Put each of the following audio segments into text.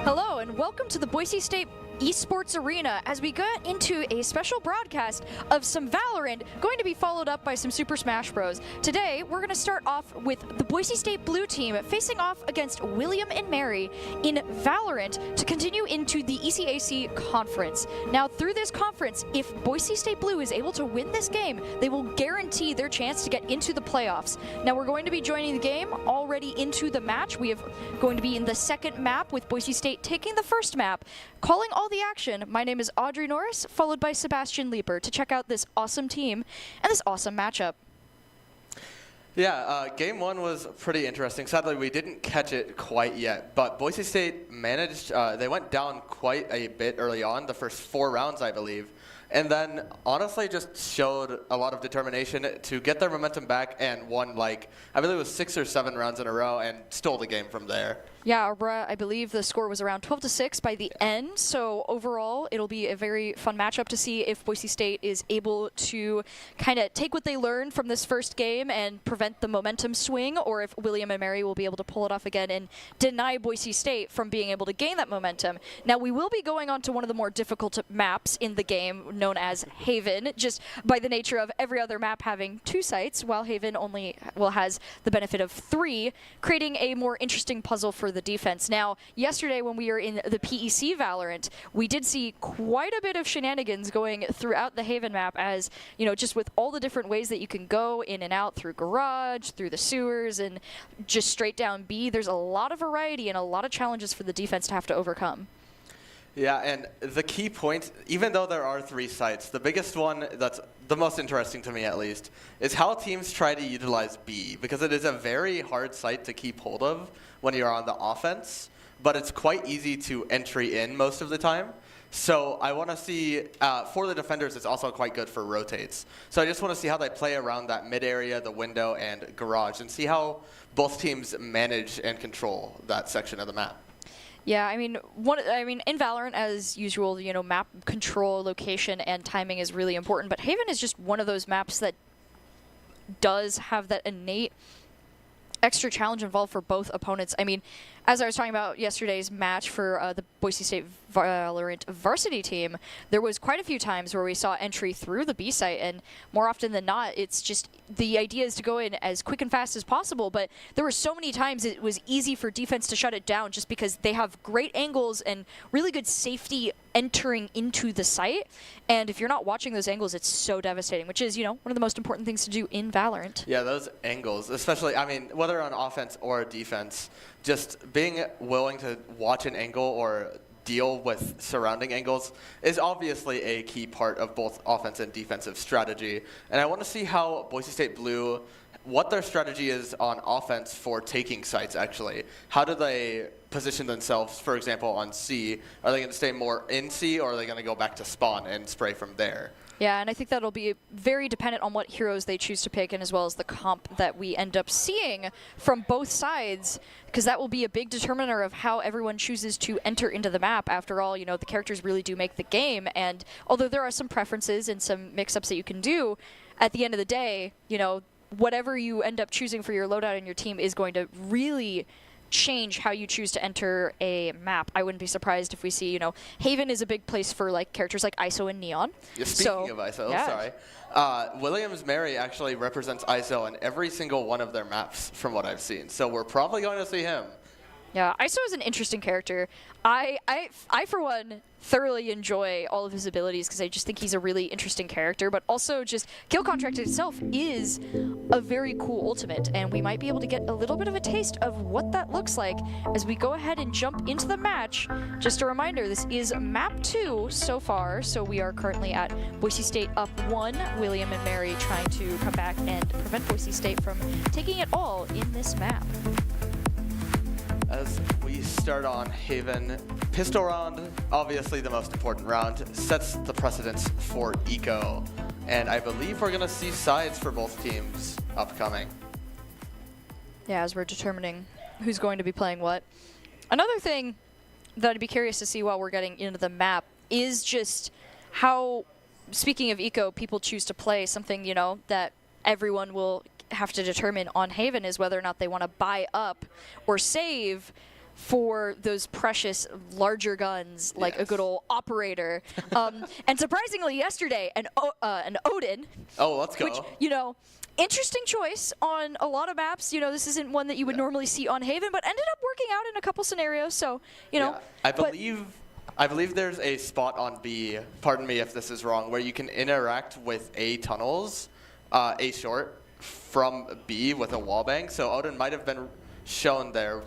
Hello and welcome to the Boise State Esports Arena as we get into a special broadcast of some Valorant, going to be followed up by some Super Smash Bros. Today, we're going to start off with the Boise State Blue team facing off against William and Mary in Valorant to continue into the ECAC conference. Now, through this conference, if Boise State Blue is able to win this game, they will guarantee their chance to get into the playoffs. Now, we're going to be joining the game already into the match. We are going to be in the second map with Boise State taking the first map. Calling all the action, my name is Audrey Norris, followed by Sebastian Leeper, to check out this awesome team and this awesome matchup. Yeah, game one was pretty interesting. Sadly, we didn't catch it quite yet, but Boise State managed, they went down quite a bit early on, the first 4 rounds, I believe, and then honestly just showed a lot of determination to get their momentum back and won, like, I believe it was 6 or 7 rounds in a row and stole the game from there. Yeah, I believe the score was around 12-6 by the end, so overall it'll be a very fun matchup to see if Boise State is able to kind of take what they learned from this first game and prevent the momentum swing, or if William and Mary will be able to pull it off again and deny Boise State from being able to gain that momentum. Now, we will be going on to one of the more difficult maps in the game, known as Haven, just by the nature of every other map having 2 sites, while Haven only has the benefit of 3, creating a more interesting puzzle for the defense. Now, yesterday when we were in the PEC Valorant, we did see quite a bit of shenanigans going throughout the Haven map, as, you know, just with all the different ways that you can go in and out through garage, through the sewers, and just straight down B. There's a lot of variety and a lot of challenges for the defense to have to overcome. Yeah, and the key point, even though there are 3 sites, the biggest one that's the most interesting to me at least, is how teams try to utilize B, because it is a very hard site to keep hold of when you're on the offense, but it's quite easy to entry in most of the time. So I want to see, for the defenders, it's also quite good for rotates. So I just want to see how they play around that mid area, the window, and garage, and see how both teams manage and control that section of the map. Yeah, I mean, in Valorant, as usual, you know, map control, location, and timing is really important. But Haven is just one of those maps that does have that innate extra challenge involved for both opponents. I mean, as I was talking about yesterday's match for the Boise State Valorant varsity team, there was quite a few times where we saw entry through the B site, and more often than not, it's just the idea is to go in as quick and fast as possible, but there were so many times it was easy for defense to shut it down just because they have great angles and really good safety entering into the site, and if you're not watching those angles, it's so devastating, which is, you know, one of the most important things to do in Valorant. Yeah, those angles, especially, I mean, whether on offense or defense, just being willing to watch an angle or deal with surrounding angles is obviously a key part of both offense and defensive strategy. And I want to see how Boise State Blue, what their strategy is on offense for taking sites, actually. How do they position themselves, for example, on C? Are they going to stay more in C, or are they going to go back to spawn and spray from there? Yeah, and I think that'll be very dependent on what heroes they choose to pick, and as well as the comp that we end up seeing from both sides, because that will be a big determiner of how everyone chooses to enter into the map. After all, you know, the characters really do make the game, and although there are some preferences and some mix-ups that you can do, at the end of the day, you know, whatever you end up choosing for your loadout in your team is going to really change how you choose to enter a map. I wouldn't be surprised if we see, you know, Haven is a big place for like characters like ISO and Neon. Yeah, speaking of ISO, yeah. sorry. Williams Mary actually represents ISO in every single one of their maps from what I've seen. So we're probably going to see him. Yeah, ISO is an interesting character. I for one, thoroughly enjoy all of his abilities because I just think he's a really interesting character, but also just Kill Contract itself is a very cool ultimate, and we might be able to get a little bit of a taste of what that looks like as we go ahead and jump into the match. Just a reminder, this is map 2 so far, so we are currently at Boise State up 1, William and Mary trying to come back and prevent Boise State from taking it all in this map. As we start on Haven, pistol round, obviously the most important round, sets the precedence for Eco. And I believe we're going to see sides for both teams upcoming. Yeah, as we're determining who's going to be playing what. Another thing that I'd be curious to see while we're getting into the map is just how, speaking of eco, people choose to play. Something, you know, that everyone will have to determine on Haven is whether or not they want to buy up or save for those precious larger guns, like a good old operator. And surprisingly, yesterday, an Odin. Oh, let's go. Which, you know, interesting choice on a lot of maps. You know, this isn't one that you would normally see on Haven, but ended up working out in a couple scenarios. So, you know. Yeah. I believe there's a spot on B, pardon me if this is wrong, where you can interact with A tunnels, A short, from B with a wallbang. So Odin might have been shown there.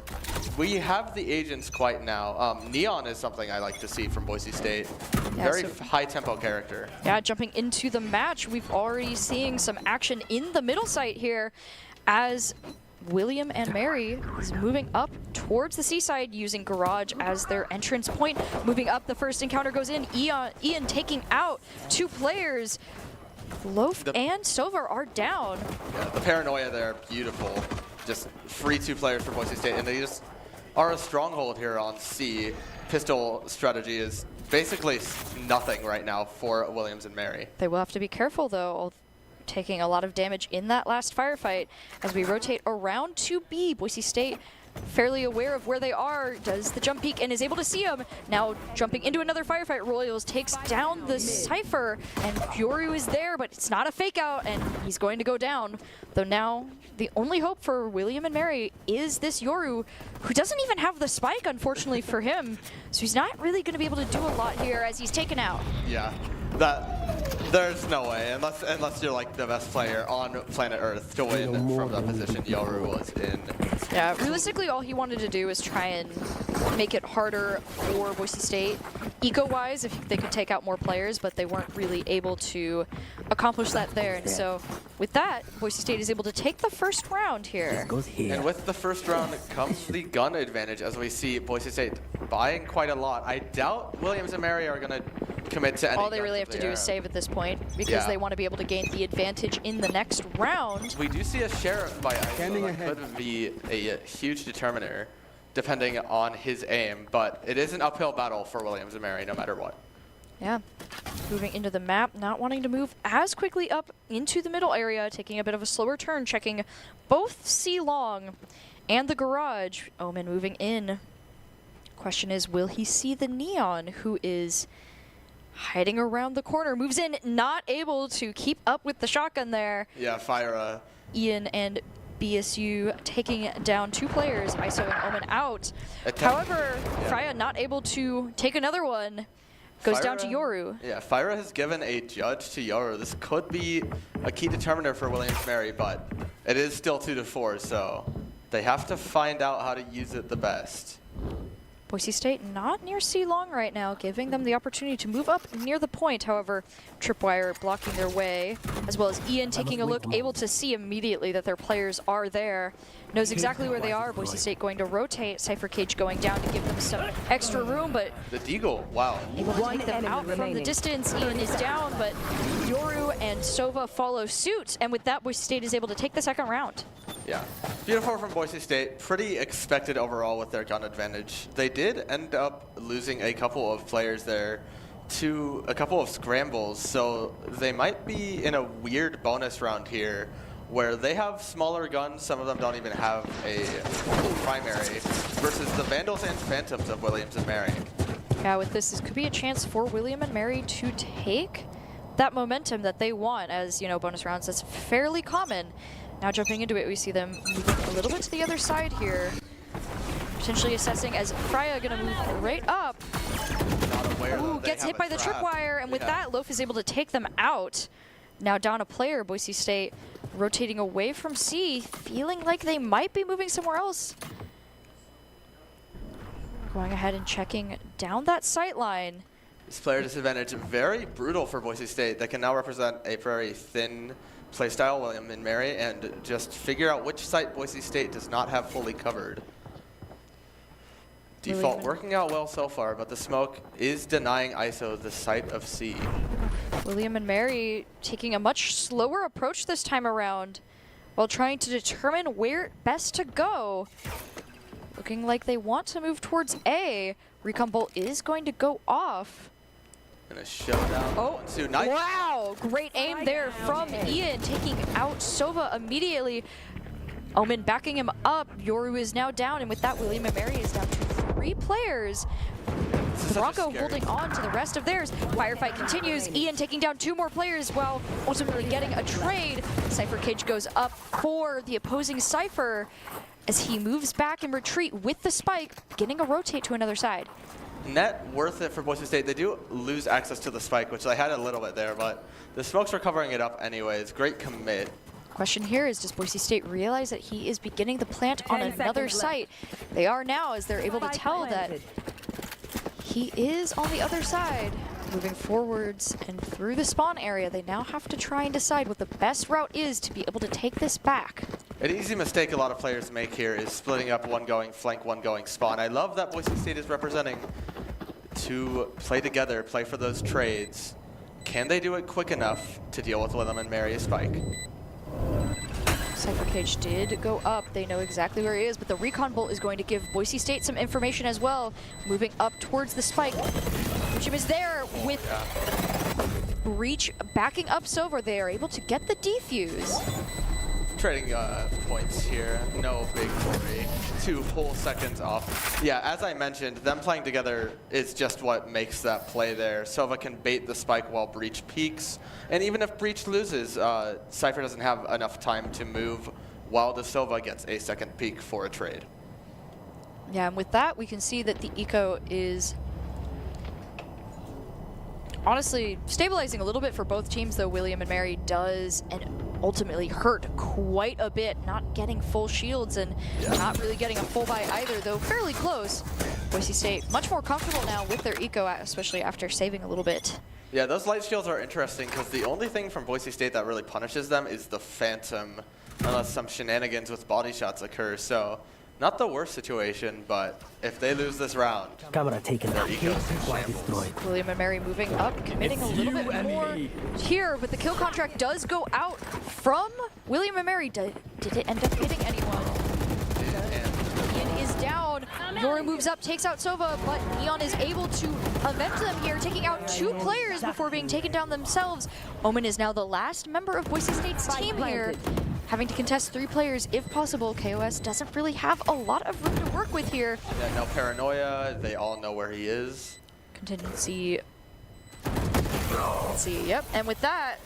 We have the agents quite now. Neon is something I like to see from Boise State. Yeah, Very high tempo character. Yeah, jumping into the match, we've already seeing some action in the middle site here as William and Mary is moving up towards the seaside using Garage as their entrance point. Moving up, the first encounter goes in. Ian taking out 2 players. Loaf and Sova are down. Yeah, the paranoia there, beautiful. Just free 2 players for Boise State, and they just are a stronghold here on C. Pistol strategy is basically nothing right now for Williams and Mary. They will have to be careful, though, taking a lot of damage in that last firefight. As we rotate around to B, Boise State fairly aware of where they are, does the jump peek and is able to see him. Now jumping into another firefight, Royals takes down the Cypher, and Yoru is there, but it's not a fake out, and he's going to go down. Though now the only hope for William and Mary is this Yoru, who doesn't even have the spike, unfortunately for him. So he's not really going to be able to do a lot here as he's taken out. Yeah, there's no way, unless you're like the best player on planet Earth to win from that position Yoru was in. Yeah, realistically, all he wanted to do is try and make it harder for Boise State, eco-wise, if they could take out more players, but they weren't really able to accomplish that there. And so, with that, Boise State is able to take the first round here. And with the first round comes the gun advantage, as we see Boise State buying quite a lot. I doubt Williams and Mary are going to commit to any. All they really have to do is save at this point, because they want to be able to gain the advantage in the next round. We do see a Sheriff by ISO. That could be a huge determiner, depending on his aim, but it is an uphill battle for Williams and Mary no matter what. Yeah, moving into the map, not wanting to move as quickly up into the middle area, taking a bit of a slower turn, checking both C long and the Garage. Omen moving in. Question is, will he see the Neon, who is hiding around the corner? Moves in, not able to keep up with the shotgun there. Yeah, fire. Ian and BSU taking down 2 players, ISO and Omen out. However, Freya not able to take another one. Goes down to Yoru. Yeah, Fyra has given a judge to Yoru. This could be a key determiner for Williams Mary, but it is still 2-4, so they have to find out how to use it the best. Boise State not near C long right now, giving them the opportunity to move up near the point. However, Tripwire blocking their way, as well as Ian taking a look, able to see immediately that their players are there. Knows exactly where they are. Boise State going to rotate. Cypher Cage going down to give them some extra room, but the Deagle, wow. Able to take them out from the distance. Ian is down, but Yoru and Sova follow suit. And with that, Boise State is able to take the second round. Yeah, beautiful from Boise State. Pretty expected overall with their gun advantage. They did end up losing a couple of players there to a couple of scrambles, so they might be in a weird bonus round here where they have smaller guns, some of them don't even have a primary, versus the Vandals and Phantoms of Williams and Mary. Yeah, with this could be a chance for William and Mary to take that momentum that they want, as, you know, bonus rounds, that's fairly common. Now jumping into it, we see them moving a little bit to the other side here, potentially assessing as Freya gonna move right up. Not aware. Ooh, gets hit by the tripwire, and with that, Loaf is able to take them out. Now down a player, Boise State rotating away from C, feeling like they might be moving somewhere else. Going ahead and checking down that sight line. This player disadvantage, very brutal for Boise State. They can now represent a very thin playstyle, William and Mary, and just figure out which site Boise State does not have fully covered. Default working out well so far, but the smoke is denying ISO the site of C. William and Mary taking a much slower approach this time around. while trying to determine where best to go. Looking like they want to move towards A. Recon Bolt is going to go off. Gonna showdown. Oh, Nice. Wow, great aim there from Ian, taking out Sova immediately. Omen backing him up. Yoru is now down, and with that, William and Mary is down to 3 players. Bronco holding on to the rest of theirs. Firefight continues. Ian taking down 2 more players while ultimately getting a trade. Cypher Cage goes up for the opposing Cypher as he moves back and retreat with the spike, beginning a rotate to another side. Net worth it for Boise State. They do lose access to the spike, which they had a little bit there, but the smokes are covering it up anyways. Great commit. Question here is, does Boise State realize that he is beginning the plant on another site? They are now, as they're able to tell that he is on the other side. Moving forwards and through the spawn area, they now have to try and decide what the best route is to be able to take this back. An easy mistake a lot of players make here is splitting up, one going flank, one going spawn. I love that Boise State is representing to play together, play for those trades. Can they do it quick enough to deal with William and Mary Spike? Cypher Cage did go up. They know exactly where he is, but the Recon Bolt is going to give Boise State some information as well. Moving up towards the spike. Jim is there with Breach backing up Sova. They are able to get the defuse. Trading points here, no big worry. 2 full seconds off. Yeah, as I mentioned, them playing together is just what makes that play there. Sova can bait the spike while Breach peaks, and even if Breach loses, Cypher doesn't have enough time to move while the Sova gets a second peak for a trade. Yeah, and with that, we can see that the eco is honestly stabilizing a little bit for both teams, though William and Mary does and ultimately hurt quite a bit, not getting full shields and not really getting a full buy either, though fairly close. Boise State much more comfortable now with their eco, especially after saving a little bit. Yeah, those light shields are interesting because the only thing from Boise State that really punishes them is the Phantom, unless some shenanigans with body shots occur. So not the worst situation, but if they lose this round, Camera taken their eco is in shambles. destroyed. William and Mary moving up, committing a little bit more here, but the kill contract does go out from William and Mary. Did it end up hitting anyone? Ian is down. Yoru moves up, takes out Sova, but Neon is able to avenge them here, taking out 2 players before being taken down themselves. Omen is now the last member of Boise State's team here, having to contest 3 players if possible. KOS doesn't really have a lot of room to work with here. Yeah, no paranoia. They all know where he is. Contingency. Let's see, yep. And with that,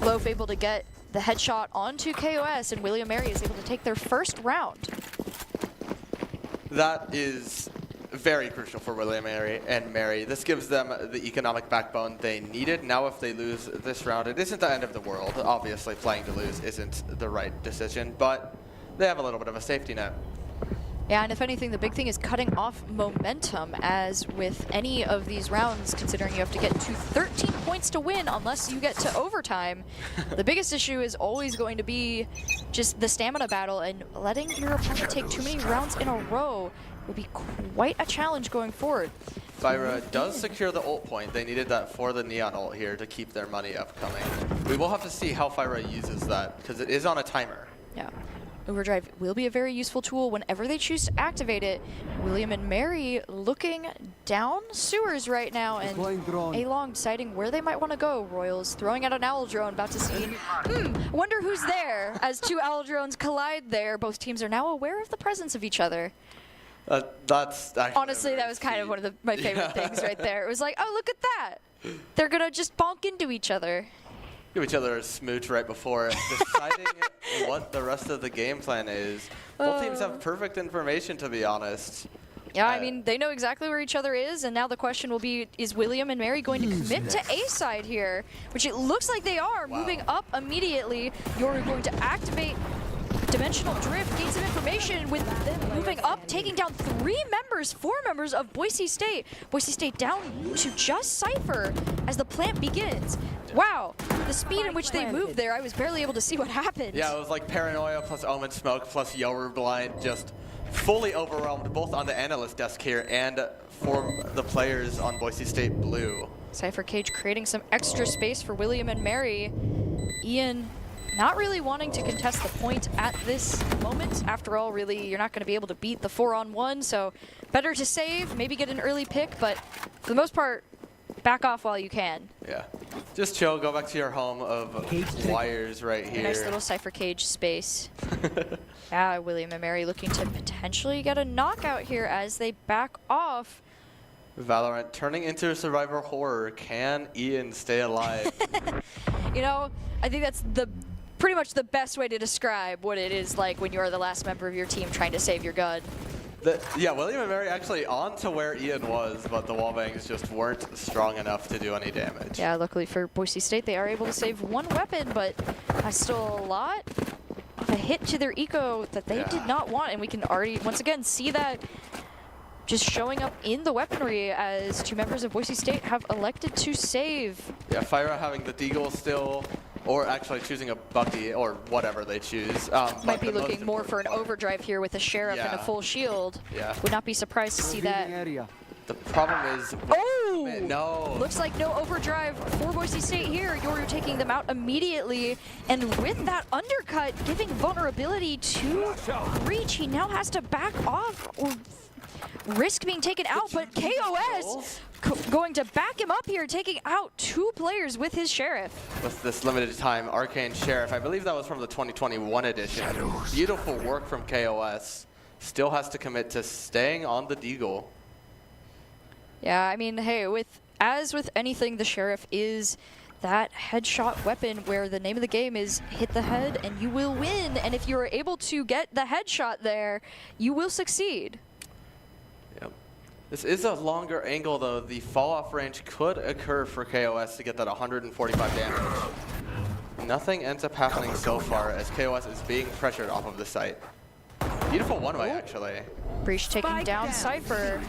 Loaf able to get the headshot onto KOS, and William Mary is able to take their first round. That is very crucial for William and Mary. This gives them the economic backbone they needed. Now if they lose this round, it isn't the end of the world. Obviously, playing to lose isn't the right decision, but they have a little bit of a safety net. Yeah, and if anything, the big thing is cutting off momentum, as with any of these rounds, considering you have to get to 13 points to win unless you get to overtime. The biggest issue is always going to be just the stamina battle, and letting your opponent take too many rounds in a row will be quite a challenge going forward. Fyra does secure the ult point. They needed that for the Neon ult here to keep their money upcoming. We will have to see how Fyra uses that, because it is on a timer. Yeah. Overdrive will be a very useful tool whenever they choose to activate it. William and Mary looking down sewers right now, and A-Long deciding where they might want to go. Royals throwing out an owl drone, about to see, wonder who's there, as 2 owl drones collide there. Both teams are now aware of the presence of each other. That's actually honestly, that was kind of one of my favorite things right there. It was like, oh, look at that. They're going to just bonk into each other. Give each other a smooch right before deciding what the rest of the game plan is. Both teams have perfect information, to be honest. Yeah, I mean, they know exactly where each other is, and now the question will be, is William and Mary going to commit to A side here? Which it looks like they are, moving up immediately. You're going to activate Dimensional Drift, gain some information with them moving up, taking down 4 members of Boise State. Boise State down to just Cypher as the plant begins. Wow, the speed in which they moved there, I was barely able to see what happened. Yeah, it was like Paranoia plus Omen Smoke plus Yoru Blind, just fully overwhelmed, both on the analyst desk here and for the players on Boise State Blue. Cypher Cage creating some extra space for William and Mary. Ian not really wanting to contest the point at this moment. After all, really, you're not going to be able to beat the 4-on-1, so better to save, maybe get an early pick, but for the most part, back off while you can. Yeah. Just chill, go back to your home of wires right here. A nice little Cypher cage space. Yeah, William and Mary looking to potentially get a knockout here as they back off. Valorant turning into a survivor horror. Can Ian stay alive? You know, I think that's pretty much the best way to describe what it is like when you are the last member of your team trying to save your gun. Yeah, William and Mary actually on to where Ian was, but the wallbangs just weren't strong enough to do any damage. Yeah, luckily for Boise State, they are able to save one weapon, but still a lot of a hit to their eco that they did not want, and we can already, once again, see that just showing up in the weaponry as two members of Boise State have elected to save. Yeah, Fyra having the deagle still, or actually choosing a Bucky, or whatever they choose. Might be looking more for an overdrive here with a Sheriff and a full shield. Yeah. Would not be surprised to see that. The problem is... Oh! No. Looks like no overdrive for Boise State here. Yoru taking them out immediately. And with that undercut, giving vulnerability to Breach, he now has to back off or risk being taken out, but KOS going to back him up here, taking out 2 players with his Sheriff. With this limited time Arcane Sheriff, I believe that was from the 2021 edition. Beautiful work from KOS. Still has to commit to staying on the deagle. Yeah, I mean, hey, as with anything, the Sheriff is that headshot weapon where the name of the game is hit the head and you will win. And if you're able to get the headshot there, you will succeed. Yep. This is a longer angle, though. The fall-off range could occur for KOS to get that 145 damage. Nothing ends up happening so far as KOS is being pressured off of the site. Beautiful one-way, actually. Breach taking down Cypher.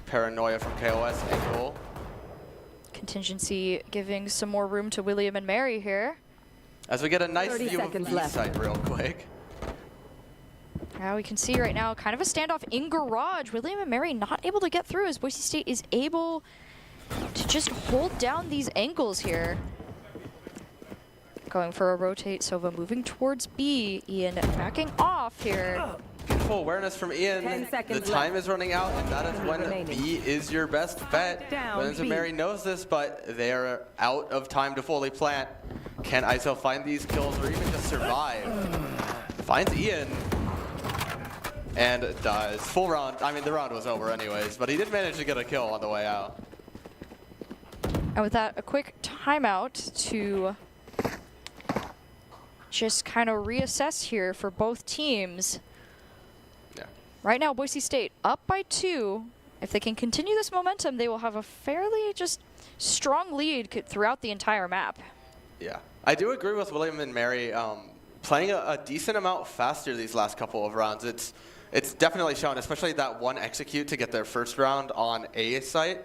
Paranoia from KOS angle. Contingency giving some more room to William and Mary here. As we get a nice view of the site real quick. Now we can see right now kind of a standoff in garage. William and Mary not able to get through as Boise State is able to just hold down these angles here. Going for a rotate, Sova moving towards B. Ian backing off here. Beautiful awareness from Ian. 10 seconds the time left. is running out, and that is when B is your best bet. Williams and Mary knows this, but they are out of time to fully plant. Can ISO find these kills or even just survive? Finds Ian. And dies. Full round. I mean, the round was over anyways, but he did manage to get a kill on the way out. And with that, a quick timeout to just kind of reassess here for both teams. Yeah. Right now, Boise State up by 2. If they can continue this momentum, they will have a fairly just strong lead throughout the entire map. Yeah. I do agree with William and Mary playing a decent amount faster these last couple of rounds. It's definitely shown, especially that one execute to get their first round on A site.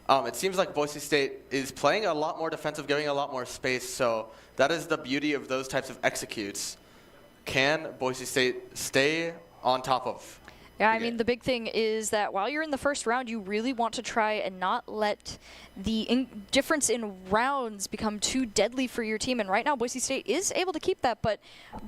It seems like Boise State is playing a lot more defensive, giving a lot more space, so that is the beauty of those types of executes. Can Boise State stay on top of? Yeah, I mean, the big thing is that while you're in the first round, you really want to try and not let the difference in rounds become too deadly for your team. And right now, Boise State is able to keep that, but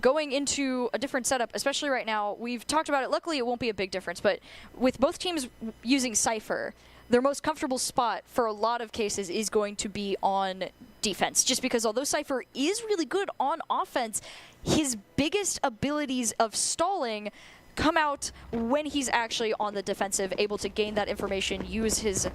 going into a different setup, especially right now, we've talked about it. Luckily, it won't be a big difference, but with both teams using Cypher, their most comfortable spot for a lot of cases is going to be on defense, just because although Cypher is really good on offense, his biggest abilities of stalling come out when he's actually on the defensive, able to gain that information, use his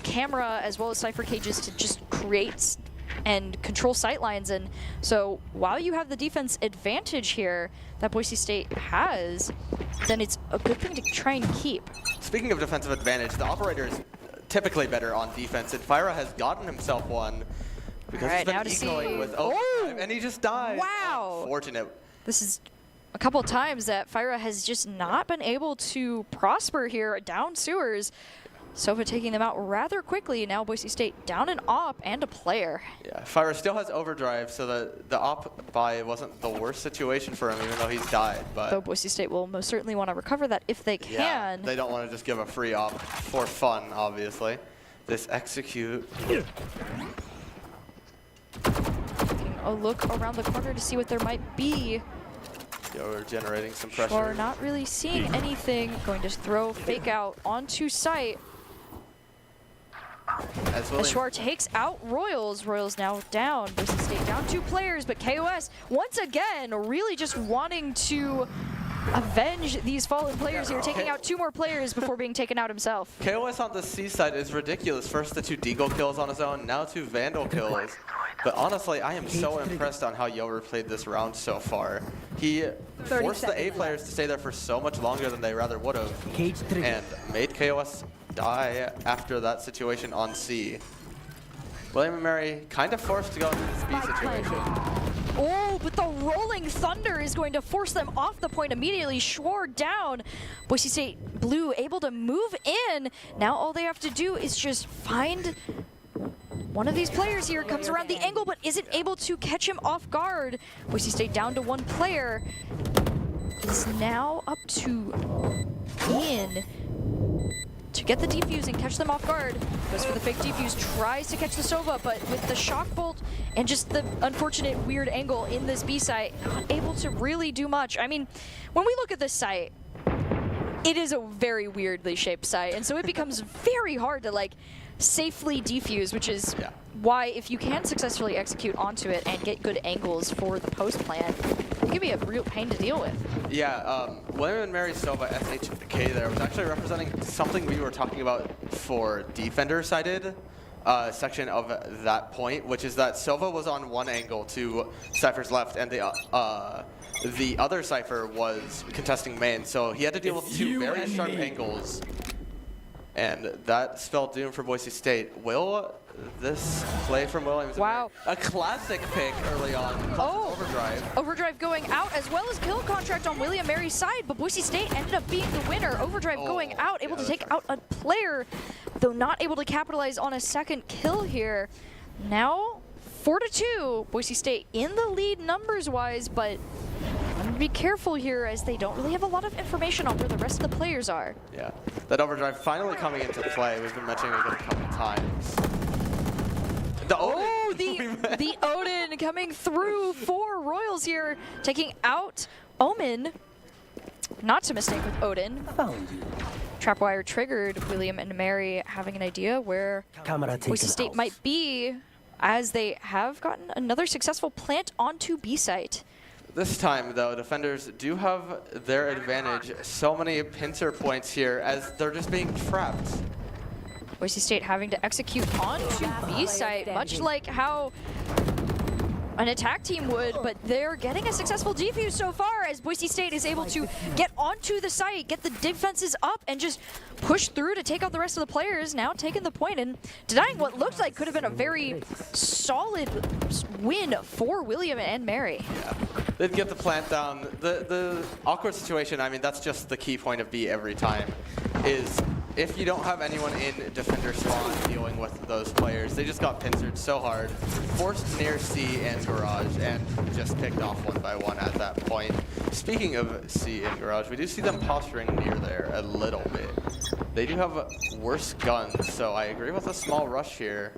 camera as well as Cypher cages to just create and control sightlines. And so while you have the defense advantage here that Boise State has, then it's a good thing to try and keep. Speaking of defensive advantage, the operator is typically better on defense, and Fyra has gotten himself one because he's been ecoing with overdrive, and he just died. Wow. Unfortunate. This is a couple of times that Fyra has just not been able to prosper here down sewers. Sova taking them out rather quickly. Now Boise State down an op and a player. Yeah, Fyra still has overdrive, so the op buy wasn't the worst situation for him, even though he's died. But though Boise State will most certainly want to recover that if they can. Yeah, they don't want to just give a free op for fun, obviously. This execute. Taking a look around the corner to see what there might be. Yeah, we're generating some pressure. Sure, not really seeing anything. Going to throw fake out onto site. As Shore takes out Royals. Royals now down. Boise State down 2 players, but KOS once again really just wanting to avenge these fallen players here, taking out 2 more players before being taken out himself. KOS on the C side is ridiculous. First the 2 Deagle kills on his own, now 2 Vandal kills. But honestly, I am so impressed on how Yoru played this round so far. He forced the A players to stay there for so much longer than they rather would have, and made KOS die after that situation on C. William and Mary kind of forced to go into this B situation. Oh, but the Rolling Thunder is going to force them off the point immediately. Schwar down. Boise State Blue able to move in. Now all they have to do is just find one of these players here. Comes around the angle, but isn't able to catch him off guard. Boise State down to 1 player. Is now up to Ian to get the defuse and catch them off guard. Goes for the fake defuse, tries to catch the Sova, but with the shock bolt and just the unfortunate weird angle in this B site, not able to really do much. I mean, when we look at this site, it is a very weirdly shaped site, and so it becomes very hard to like safely defuse, which is why if you can successfully execute onto it and get good angles for the post plan, it can be a real pain to deal with. Yeah, William and Mary Sova SHK there was actually representing something we were talking about for defender-sided section of that point, which is that Sova was on one angle to Cypher's left, and the other Cypher was contesting main, so he had to deal with 2 very sharp angles. And that spelled doom for Boise State. Will this play from Williams? Wow. A classic pick early on. Oh, Overdrive. Overdrive going out, as well as kill contract on William Mary's side, but Boise State ended up being the winner. Overdrive going out, able to take out a player, though not able to capitalize on a second kill here. Now, 4-2, Boise State in the lead numbers-wise, but be careful here as they don't really have a lot of information on where the rest of the players are. Yeah, that Overdrive finally coming into play. We've been mentioning it a couple times. The Odin. The Odin coming through for Royals here, taking out Omen. Not to mistake with Odin. Trapwire triggered. William and Mary having an idea where Boise State might be, as they have gotten another successful plant onto B site. This time, though, defenders do have their advantage. So many pincer points here as they're just being trapped. Boise State having to execute onto B site, much like how an attack team would, but they're getting a successful defuse so far as Boise State is able to get onto the site, get the defenses up, and just push through to take out the rest of the players. Now taking the point and denying what looked like could have been a very solid win for William and Mary. Yeah, they'd get the plant down. The awkward situation, I mean, that's just the key point of B every time, is if you don't have anyone in defender spawn dealing with those players, they just got pincered so hard, forced near C and Garage, and just picked off one by one at that point. Speaking of C and Garage, we do see them posturing near there a little bit. They do have worse guns, so I agree with a small rush here.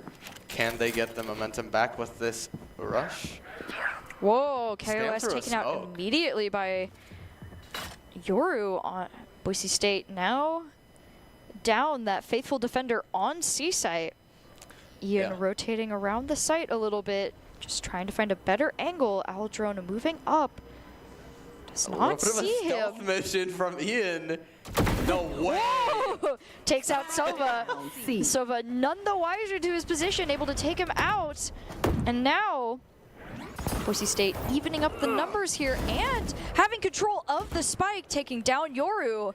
Can they get the momentum back with this rush? Whoa, KOS taken out immediately by Yoru on Boise State. Now down that faithful defender on C site. Ian rotating around the site a little bit, just trying to find a better angle. Owl Drone moving up. Does not see him. Stealth mission from Ian. No way. Whoa! Takes out Sova. Sova none the wiser to his position, able to take him out. And now Boise State evening up the numbers here and having control of the spike, taking down Yoru.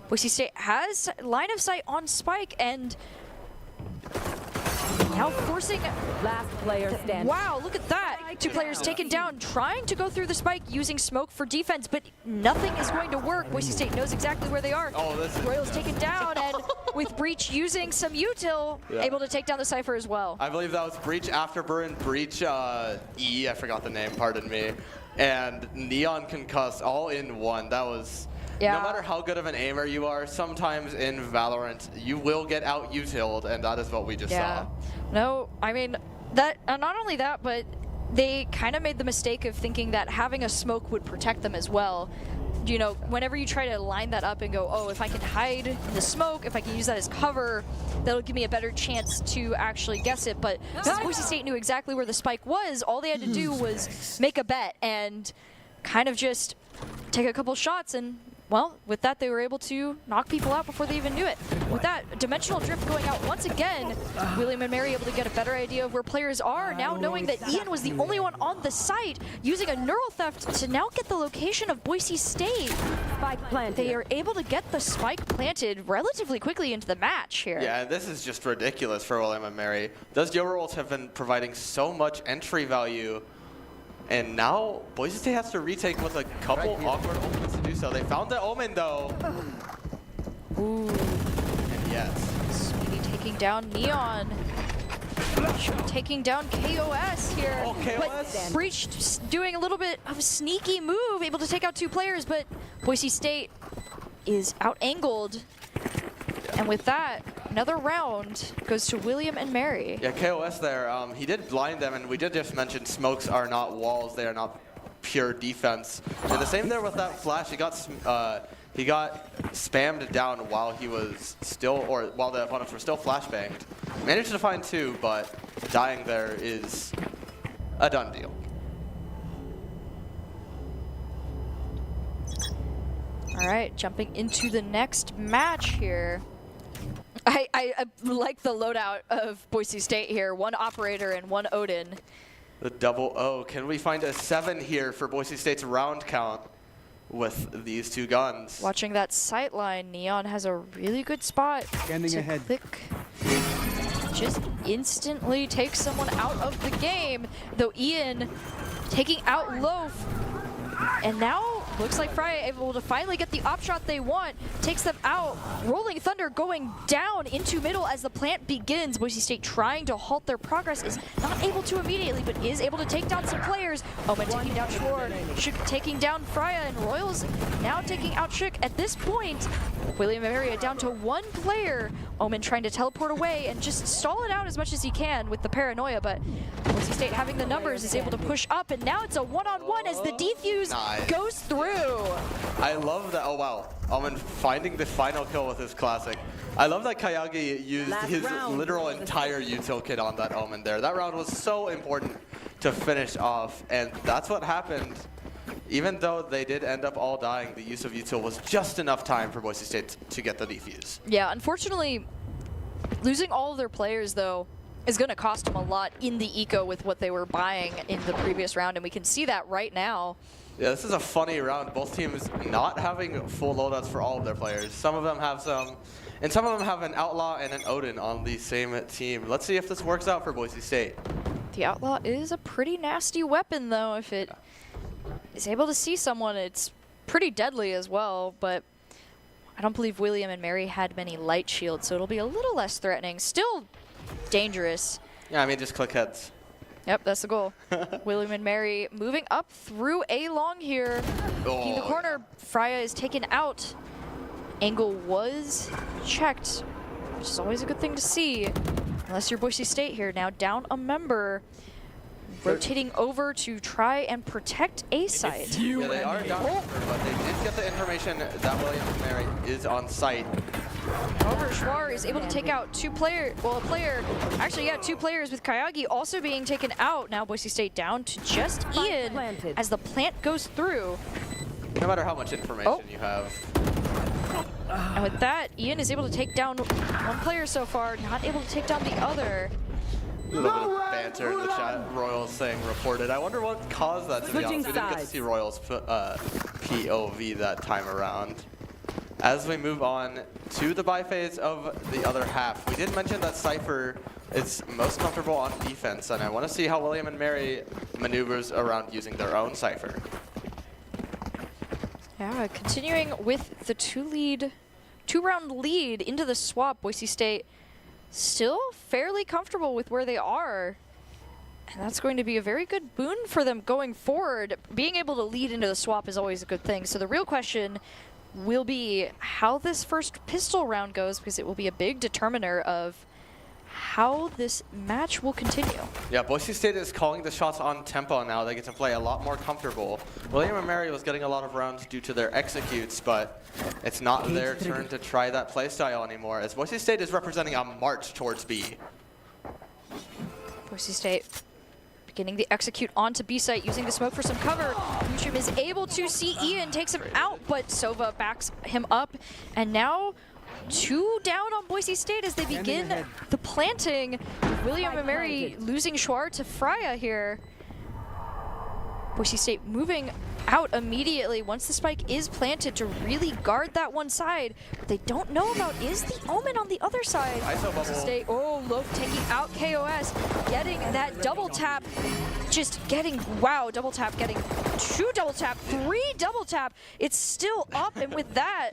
Boise State has line of sight on spike and now forcing last player standing. Wow, look at that. 2 players taken down, trying to go through the spike using smoke for defense, but nothing is going to work. Boise State knows exactly where they are. Royals taken down, and with Breach using some util, able to take down the Cypher as well. I believe that was Breach Afterburn, Breach E, I forgot the name, pardon me, and Neon Concuss all in one. That was, no matter how good of an aimer you are, sometimes in Valorant, you will get out-utiled, and that is what we just saw. No, I mean, that not only that, but they kind of made the mistake of thinking that having a smoke would protect them as well. You know, whenever you try to line that up and go, oh, if I can hide in the smoke, if I can use that as cover, that'll give me a better chance to actually guess it. But since Boise State knew exactly where the spike was, all they had to do was make a bet and kind of just take a couple shots, and well, with that they were able to knock people out before they even knew it. With that dimensional drift going out once again, William and Mary able to get a better idea of where players are, now knowing that Ian was the only one on the site, using a neural theft to now get the location of Boise State. They are able to get the spike planted relatively quickly into the match here. Yeah, this is just ridiculous for William and Mary. Those Yo rolls have been providing so much entry value, and now Boise State has to retake with a couple awkward opens to do so. They found the Omen though. Ooh. And yes. Sweetie taking down Neon. Taking down KOS here. Oh, KOS. But Breach doing a little bit of a sneaky move, able to take out 2 players, but Boise State is out-angled. And with that, another round goes to William and Mary. Yeah, KOS there, he did blind them, and we did just mention smokes are not walls, they are not pure defense. And the same there with that flash, he got spammed down while he was still, or while the opponents were still flashbanged. Managed to find 2, but dying there is a done deal. All right, jumping into the next match here. I like the loadout of Boise State here. 1 operator and 1 Odin. The double O. Can we find a 7 here for Boise State's round count with these 2 guns? Watching that sight line, Neon has a really good spot. Scanning ahead. Click. Just instantly takes someone out of the game, though Ian taking out Loaf. And now looks like Freya able to finally get the op shot they want, takes them out. Rolling Thunder going down into middle as the plant begins. Boise State trying to halt their progress, is not able to immediately, but is able to take down some players. Omen taking down Schwar, Shook taking down Freya, and Royals now taking out Shook. At this point, William and Mary down to 1 player. Omen trying to teleport away and just stall it out as much as he can with the paranoia, but Boise State having the numbers is able to push up, and now it's a one-on-one as the defuse goes through. I love that. Oh wow, Omen finding the final kill with his classic. I love that Kayagi used his literal entire util kit on that Omen there. That round was so important to finish off, and that's what happened. Even though they did end up all dying, the use of util was just enough time for Boise State to get the defuse. Yeah, unfortunately, losing all of their players, though, is going to cost them a lot in the eco with what they were buying in the previous round, and we can see that right now. Yeah, this is a funny round. Both teams not having full loadouts for all of their players. Some of them have some, and some of them have an Outlaw and an Odin on the same team. Let's see if this works out for Boise State. The Outlaw is a pretty nasty weapon, though. If it is able to see someone, it's pretty deadly as well, but I don't believe William and Mary had many light shields, so it'll be a little less threatening. Still dangerous. Yeah, I mean, just click heads. Yep, that's the goal. William and Mary moving up through A long here. In the corner, Freya is taken out. Angle was checked, which is always a good thing to see. Unless you're Boise State here, now down a member. Rotating over to try and protect A site. Yeah, they are down, but they did get the information that William and Mary is on site. However, Schwar is able to take out 2 players, well, a player, actually, yeah, 2 players with Kayagi also being taken out. Now Boise State down to just Ian as the plant goes through. No matter how much information you have. And with that, Ian is able to take down 1 player so far, not able to take down the other. A little bit of banter in the chat. Royals saying reported. I wonder what caused that, to be honest. We didn't get to see Royals POV that time around. As we move on to the buy phase of the other half, we did mention that Cypher is most comfortable on defense, and I want to see how William and Mary maneuvers around using their own Cypher. Yeah, continuing with the 2-round lead into the swap, Boise State still fairly comfortable with where they are. And that's going to be a very good boon for them going forward. Being able to lead into the swap is always a good thing. So the real question will be how this first pistol round goes, because it will be a big determiner of how this match will continue. Yeah, Boise State is calling the shots on tempo now. They get to play a lot more comfortable. William and Mary was getting a lot of rounds due to their executes, but it's not their turn to try that playstyle anymore, as Boise State is representing a march towards B. Boise State beginning the execute onto B site, using the smoke for some cover. Mushroom is able to see Ian, takes him out, but Sova backs him up, and now 2 down on Boise State as they begin the planting. William and Mary losing Shuar to Freya here. Boise State moving out immediately once the spike is planted to really guard that one side. What they don't know about is the Omen on the other side. Boise State, oh look, taking out KOS, getting that double tap, just getting, wow, double tap, getting 2 double tap, 3 double tap. It's still up, and with that,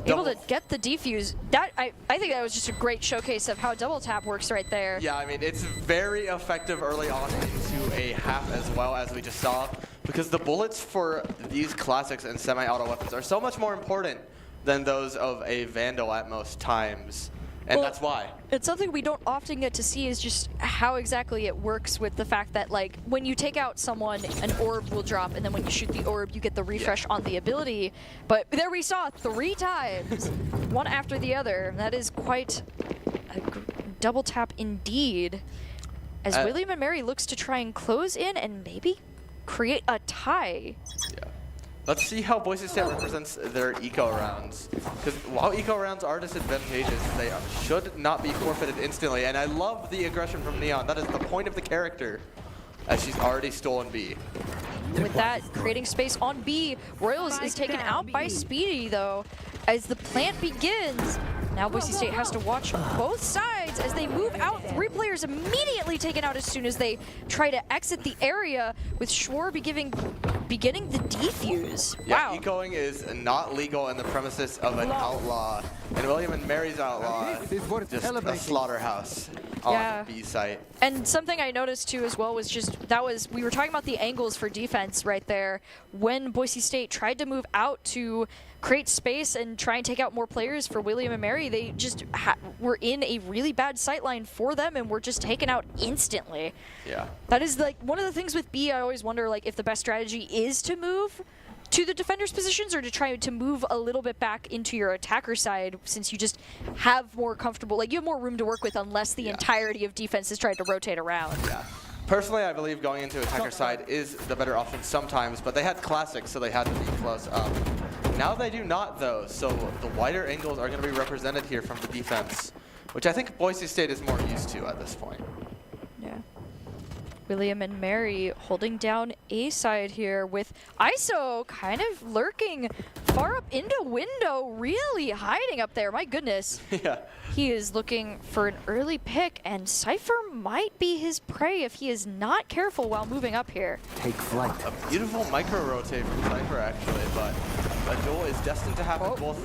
able to get the defuse. That I think that was just a great showcase of how double tap works right there. Yeah, I mean, it's very effective early on into a half as well, as we just saw, because the bullets for these classics and semi-auto weapons are so much more important than those of a Vandal at most times. And that's why. It's something we don't often get to see, is just how exactly it works with the fact that, like, when you take out someone, an orb will drop, and then when you shoot the orb, you get the refresh on the ability. But there we saw 3 times, one after the other. That is quite a double tap indeed, as William and Mary looks to try and close in and maybe create a tie. Yeah. Let's see how Boise State represents their eco rounds. Because while eco rounds are disadvantageous, they should not be forfeited instantly. And I love the aggression from Neon. That is the point of the character, as she's already stolen B. With that, creating space on B, Royals is taken out by Speedy though. As the plant begins, now Boise State has to watch both sides as they move out. 3 players immediately taken out as soon as they try to exit the area, with Schwar beginning the defuse. Yeah, Wow. ecoing is not legal in the premises of an outlaw. And William and Mary's outlaw, just a slaughterhouse on the B site. And something I noticed too as well was just, we were talking about the angles for defense right there. When Boise State tried to move out to create space and try and take out more players for William and Mary, they just were in a really bad sightline for them and were just taken out instantly. Yeah. That is like one of the things with B. I always wonder, like, if the best strategy is to move to the defender's positions or to try to move a little bit back into your attacker side, since you just have more comfortable, like, you have more room to work with unless the entirety of defense is trying to rotate around. Yeah. Personally, I believe going into attacker side is the better option sometimes, but they had classics, so they had to be close up. Now they do not, though, so the wider angles are going to be represented here from the defense, which I think Boise State is more used to at this point. Yeah. William and Mary holding down A side here, with ISO kind of lurking far up into window, really hiding up there. My goodness. Yeah. He is looking for an early pick, and Cypher might be his prey if he is not careful while moving up here. Take flight. A beautiful micro-rotate from Cypher, actually, but a duel is destined to happen both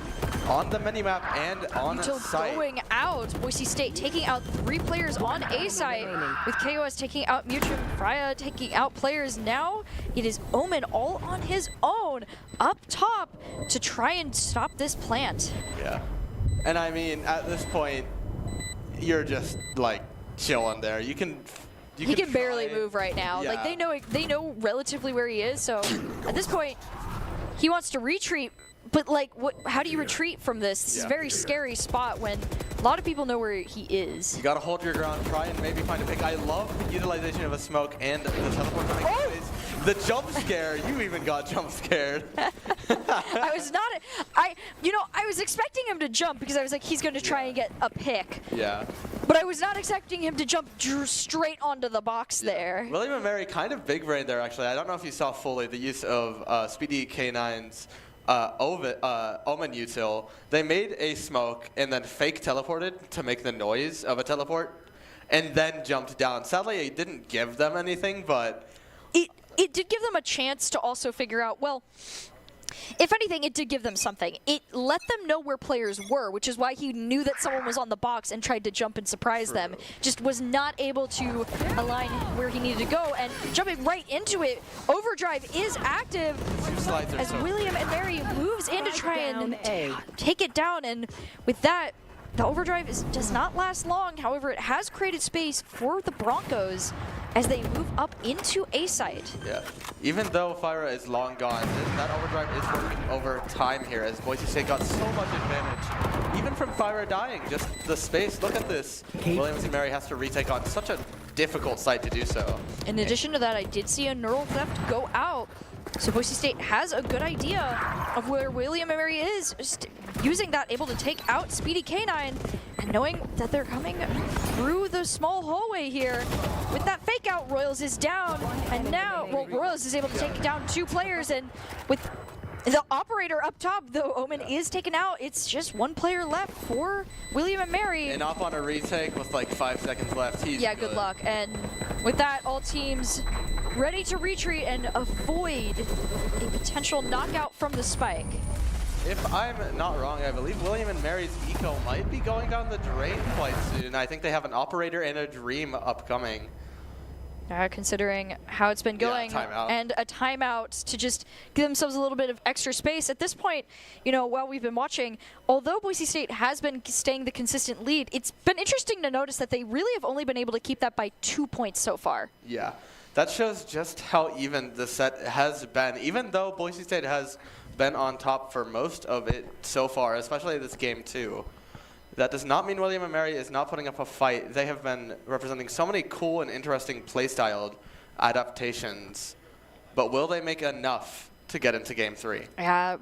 on the minimap and on Until site. going out, Boise State taking out 3 players on A site, with KOS taking out Mutrim, Freya taking out players. Now it is Omen all on his own up top to try and stop this plant. Yeah. And I mean, at this point, you're just like chilling there. He can barely move right now. Yeah. Like they know relatively where he is. So at this point, he wants to retreat. But like, how do you retreat from this? This is a very scary spot when a lot of people know where he is. You gotta hold your ground, try and maybe find a pick. I love the utilization of a smoke and the teleport to make noise. The jump scare, you even got jump scared. I was not, I was expecting him to jump because I was like, he's going to try and get a pick. Yeah. But I was not expecting him to jump straight onto the box there. William and Mary kind of big brain there, actually. I don't know if you saw fully the use of Speedy K9's Omen util. They made a smoke and then fake teleported to make the noise of a teleport and then jumped down. Sadly, it didn't give them anything, but It did give them a chance to also figure out, well, if anything, it did give them something. It let them know where players were, which is why he knew that someone was on the box and tried to jump and surprise them. Just was not able to align where he needed to go, and jumping right into it. Overdrive is active as William and Mary moves in to try and take it down, and with that, the overdrive does not last long. However, it has created space for the Broncos as they move up into A site. Yeah. Even though Fyra is long gone, that overdrive is working over time here as Boise State got so much advantage. Even from Fyra dying, just the space. Look at this. Williams and Mary has to retake on such a difficult site to do so. In addition to that, I did see a neural theft go out. So Boise State has a good idea of where William and Mary is, just using that, able to take out Speedy K9, and knowing that they're coming through the small hallway here. With that fake out, Royals is down, and now, well, Royals is able to take down 2 players, and with the operator up top, though Omen is taken out, it's just 1 player left for William and Mary. And off on a retake with like 5 seconds left. He's good luck. And with that, all teams ready to retreat and avoid a potential knockout from the spike. If I'm not wrong, I believe William and Mary's eco might be going down the drain quite soon. I think they have an operator and a dream upcoming. Considering how it's been going, and a timeout to just give themselves a little bit of extra space. At this point, you know, while we've been watching, although Boise State has been staying the consistent lead, it's been interesting to notice that they really have only been able to keep that by 2 points so far. Yeah, that shows just how even the set has been. Even though Boise State has been on top for most of it so far, especially this game too. That does not mean William and Mary is not putting up a fight. They have been representing so many cool and interesting playstyled adaptations. But will they make enough to get into Game 3?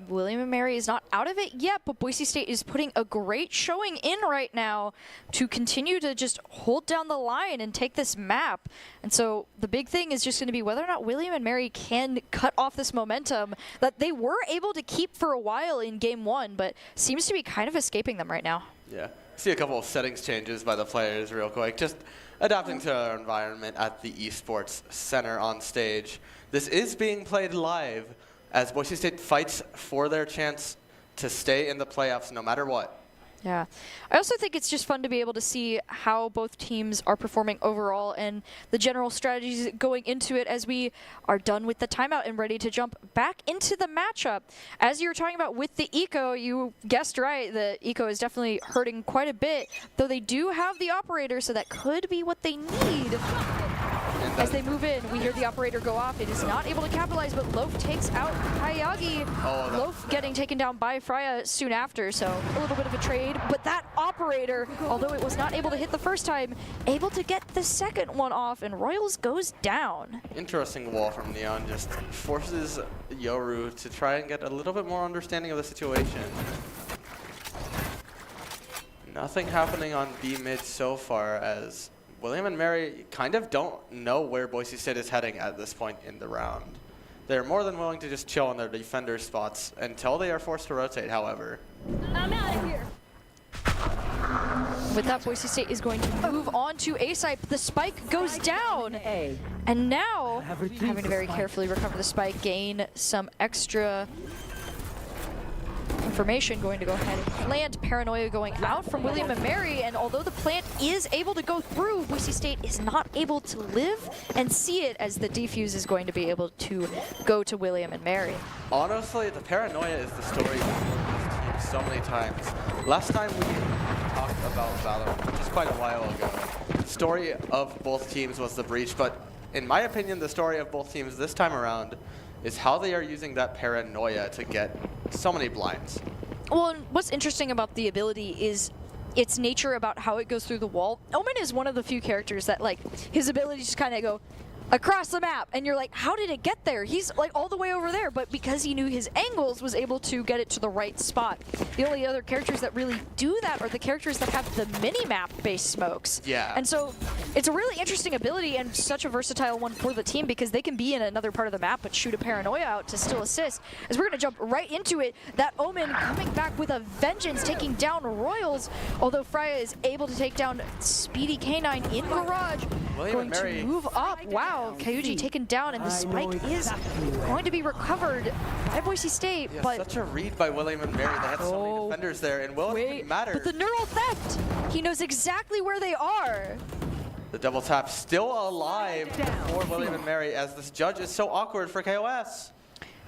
William and Mary is not out of it yet, but Boise State is putting a great showing in right now to continue to just hold down the line and take this map. And so the big thing is just going to be whether or not William and Mary can cut off this momentum that they were able to keep for a while in Game 1, but seems to be kind of escaping them right now. Yeah, see a couple of settings changes by the players real quick. Just adapting to our environment at the esports center on stage. This is being played live as Boise State fights for their chance to stay in the playoffs no matter what. Yeah. I also think it's just fun to be able to see how both teams are performing overall and the general strategies going into it as we are done with the timeout and ready to jump back into the matchup. As you were talking about with the eco, you guessed right, the eco is definitely hurting quite a bit, though they do have the operator, so that could be what they need. As they move in, we hear the operator go off. It is not able to capitalize, but Loaf takes out Hayagi. Loaf getting taken down by Freya soon after, so a little bit of a trade. But that operator, although it was not able to hit the first time, able to get the second one off, and Royals goes down. Interesting wall from Neon, just forces Yoru to try and get a little bit more understanding of the situation. Nothing happening on B mid so far as William and Mary kind of don't know where Boise State is heading at this point in the round. They're more than willing to just chill on their defender spots until they are forced to rotate, however. I'm out of here. With that, Boise State is going to move on to A site. The spike goes down. And now, having to very carefully recover the spike, gain some extra information, going to go ahead and plant Paranoia going out from William and Mary, and although the plant is able to go through, Boise State is not able to live and see it as the defuse is going to be able to go to William and Mary. Honestly, the Paranoia is the story of this team so many times. Last time we talked about Valorant, which is quite a while ago, the story of both teams was the breach, but in my opinion, the story of both teams this time around is how they are using that Paranoia to get so many blinds. Well, and what's interesting about the ability is its nature about how it goes through the wall. Omen is one of the few characters that, like, his ability just kind of go across the map, and you're like, how did it get there? He's like all the way over there, but because he knew his angles, was able to get it to the right spot. The only other characters that really do that are the characters that have the mini-map based smokes. Yeah. And so it's a really interesting ability and such a versatile one for the team because they can be in another part of the map but shoot a Paranoia out to still assist. As we're going to jump right into it, that Omen coming back with a vengeance, taking down Royals, although Freya is able to take down Speedy K9 in Garage. Going to move up. Wow. Kyuji taken down, and the spike is going to be recovered by Boise State. Yeah, but such a read by William and Mary. They had so many defenders there, and will it matter? But the neural theft, he knows exactly where they are. The double tap still alive for William and Mary, as this judge is so awkward for KOS.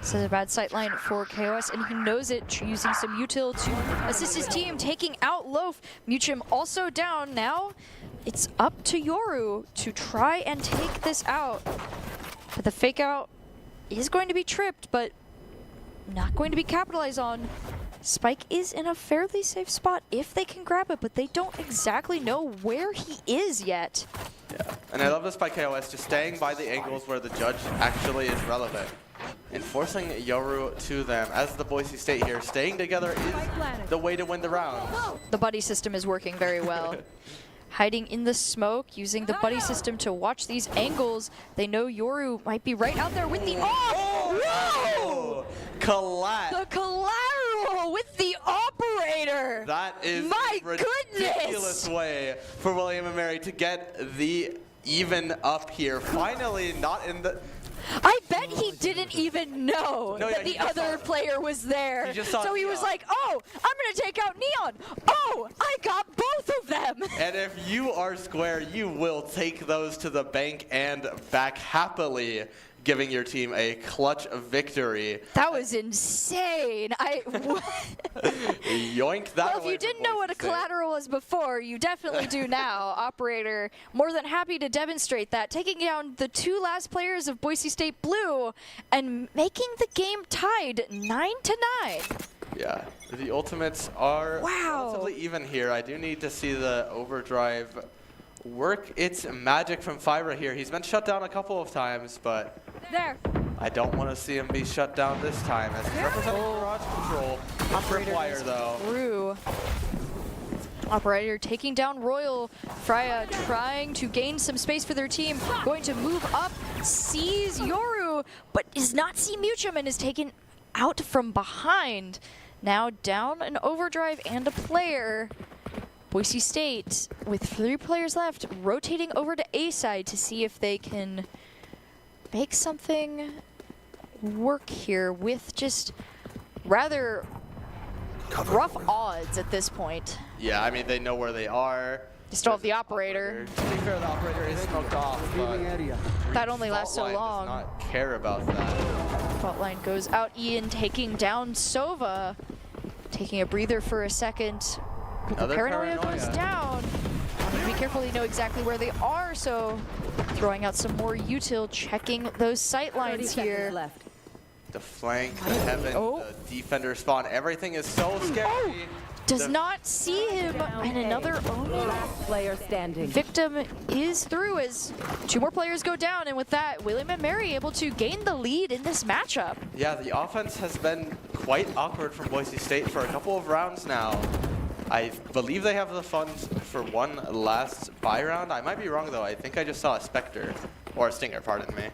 This is a bad sight line for KOS, and he knows it, using some util to assist his team, taking out Loaf. Muchim also down. Now it's up to Yoru to try and take this out. But the fake out is going to be tripped, but not going to be capitalized on. Spike is in a fairly safe spot if they can grab it, but they don't exactly know where he is yet. Yeah, and I love this by KOS, just staying by the angles where the judge actually is relevant and forcing Yoru to them. As the Boise State here, staying together is the way to win the round. The buddy system is working very well. Hiding in the smoke, using the buddy system to watch these angles. They know Yoru might be right out there with the Whoa! The collateral with the operator! That is my a ridiculous way for William and Mary to get the even up here. Finally, not in the... I bet he didn't even know that the other player was there. So he was like, oh, I'm going to take out Neon. Oh, I got both of them. And if you are Square, you will take those to the bank and back happily, giving your team a clutch victory. That was insane. Yoink that. Well, if you didn't know what a collateral was before, you definitely do now. Operator, more than happy to demonstrate that, taking down the two last players of Boise State Blue and making the game tied 9-9. Yeah, the ultimates are relatively even here. I do need to see the overdrive work its magic from Fibra here. He's been shut down a couple of times, but I don't want to see him be shut down this time as he's representing garage control. Tripwire though. Through. Operator taking down Royal. Freya trying to gain some space for their team. Going to move up, sees Yoru, but does not see Muchim and is taken out from behind. Now down an overdrive and a player. Boise State, with 3 players left, rotating over to A side to see if they can make something work here with just rather rough odds at this point. Yeah, I mean, they know where they are. They still have the operator. To be fair, the operator is smoked off, but that only lasts so Fault long. Line does not care about that. Fault line goes out. Ian taking down Sova. Taking a breather for a second. Another Paranoia goes down. Need to be careful, they know exactly where they are, so throwing out some more util, checking those sight lines here. The flank, the heaven, the defender spawn, everything is so scary. Does not see him, and another player standing. Victim is through as 2 more players go down, and with that, William and Mary able to gain the lead in this matchup. Yeah, the offense has been quite awkward from Boise State for a couple of rounds now. I believe they have the funds for one last buy round. I might be wrong though. I think I just saw a Spectre, or a Stinger, pardon me.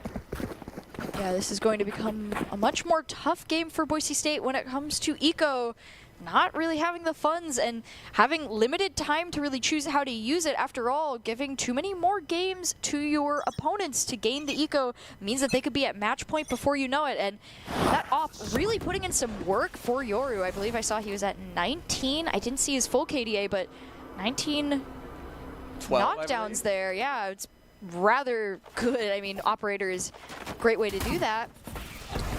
Yeah, this is going to become a much more tough game for Boise State when it comes to eco. Not really having the funds and having limited time to really choose how to use it. After all, giving too many more games to your opponents to gain the eco means that they could be at match point before you know it. And that op really putting in some work for Yoru. I believe I saw he was at 19. I didn't see his full KDA, but 19 knockdowns there. Yeah, it's rather good. I mean, operator is a great way to do that.